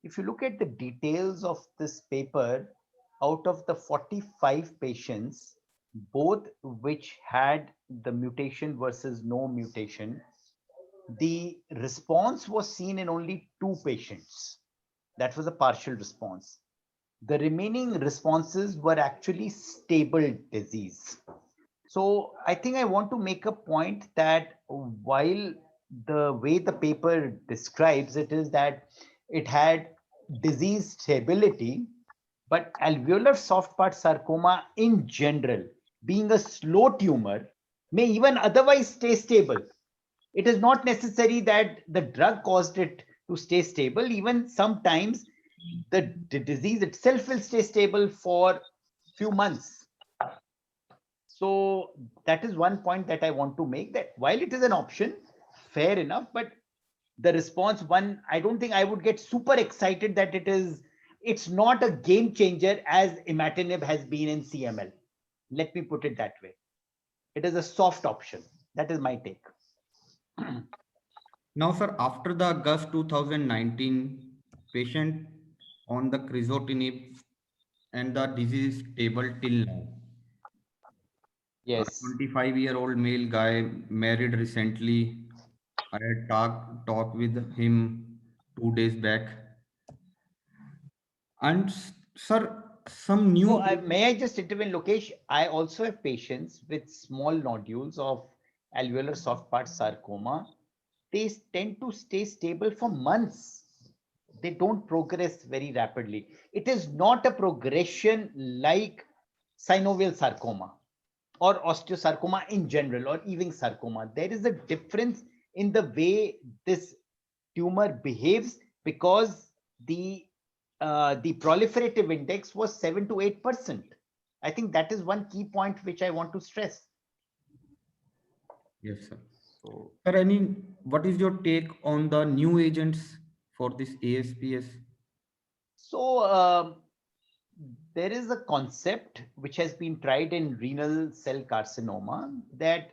If you look at the details of this paper, out of the 45 patients, both which had the mutation versus no mutation, the response was seen in only 2 patients. That was a partial response. The remaining responses were actually stable disease. So I think I want to make a point that while the way the paper describes it is that it had disease stability, but alveolar soft part sarcoma in general, being a slow tumor, may even otherwise stay stable. It is not necessary that the drug caused it to stay stable. Even sometimes the disease itself will stay stable for few months. So that is one point that I want to make, that while it is an option, fair enough, but the response one, I don't think I would get super excited that it's not a game changer as imatinib has been in CML. Let me put it that way. It is a soft option. That is my take. Now, sir, after the August 2019, patient on the crizotinib and the disease is stable till now. Yes. 25-year-old male guy, married recently. I had talked with him 2 days back. And sir, some new. So may I just intervene, Lokesh? I also have patients with small nodules of alveolar soft part sarcoma. They tend to stay stable for months. They don't progress very rapidly. It is not a progression like synovial sarcoma or osteosarcoma in general, or Ewing sarcoma. There is a difference in the way this tumor behaves because the proliferative index was 7 to 8%. I think that is one key point which I want to stress. Yes, sir. So, sir, what is your take on the new agents for this ASPS? So there is a concept which has been tried in renal cell carcinoma, that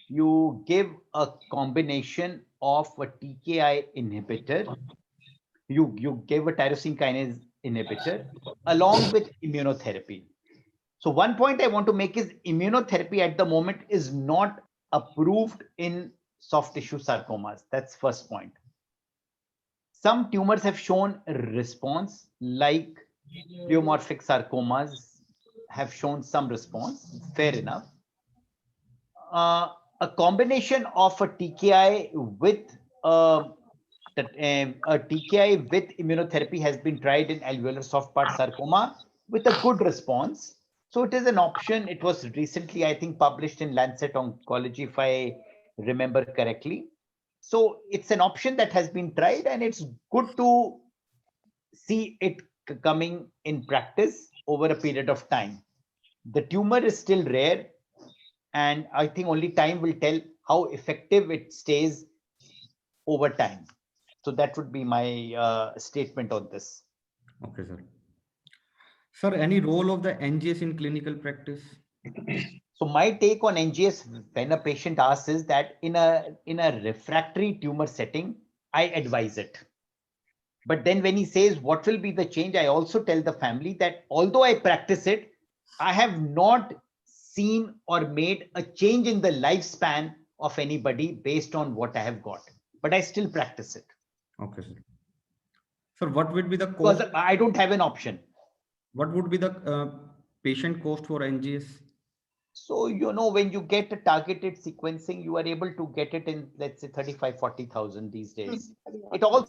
you give a combination of a TKI inhibitor, you give a tyrosine kinase inhibitor along with immunotherapy. So one point I want to make is immunotherapy at the moment is not approved in soft tissue sarcomas. That's first point. Some tumors have shown a response, like pleomorphic sarcomas have shown some response, fair enough. A combination of a TKI with a that a TKI with immunotherapy has been tried in alveolar soft part sarcoma with a good response. So it is an option. It was recently, I think, published in Lancet Oncology, if I remember correctly. So it's an option that has been tried, and it's good to see it coming in practice over a period of time. The tumor is still rare, and I think only time will tell how effective it stays over time. So that would be my statement on this. Okay, sir. Sir, any role of the NGS in clinical practice? So my take on NGS when a patient asks is that in a refractory tumor setting, I advise it. But then when he says what will be the change, I also tell the family that although I practice it, I have not seen or made a change in the lifespan of anybody based on what I have got. But I still practice it. Okay, sir. Sir, what would be the Because cost? I don't have an option. What would be the patient cost for NGS? So, when you get a targeted sequencing, you are able to get it in, let's say, 35,000-40,000 these days. It all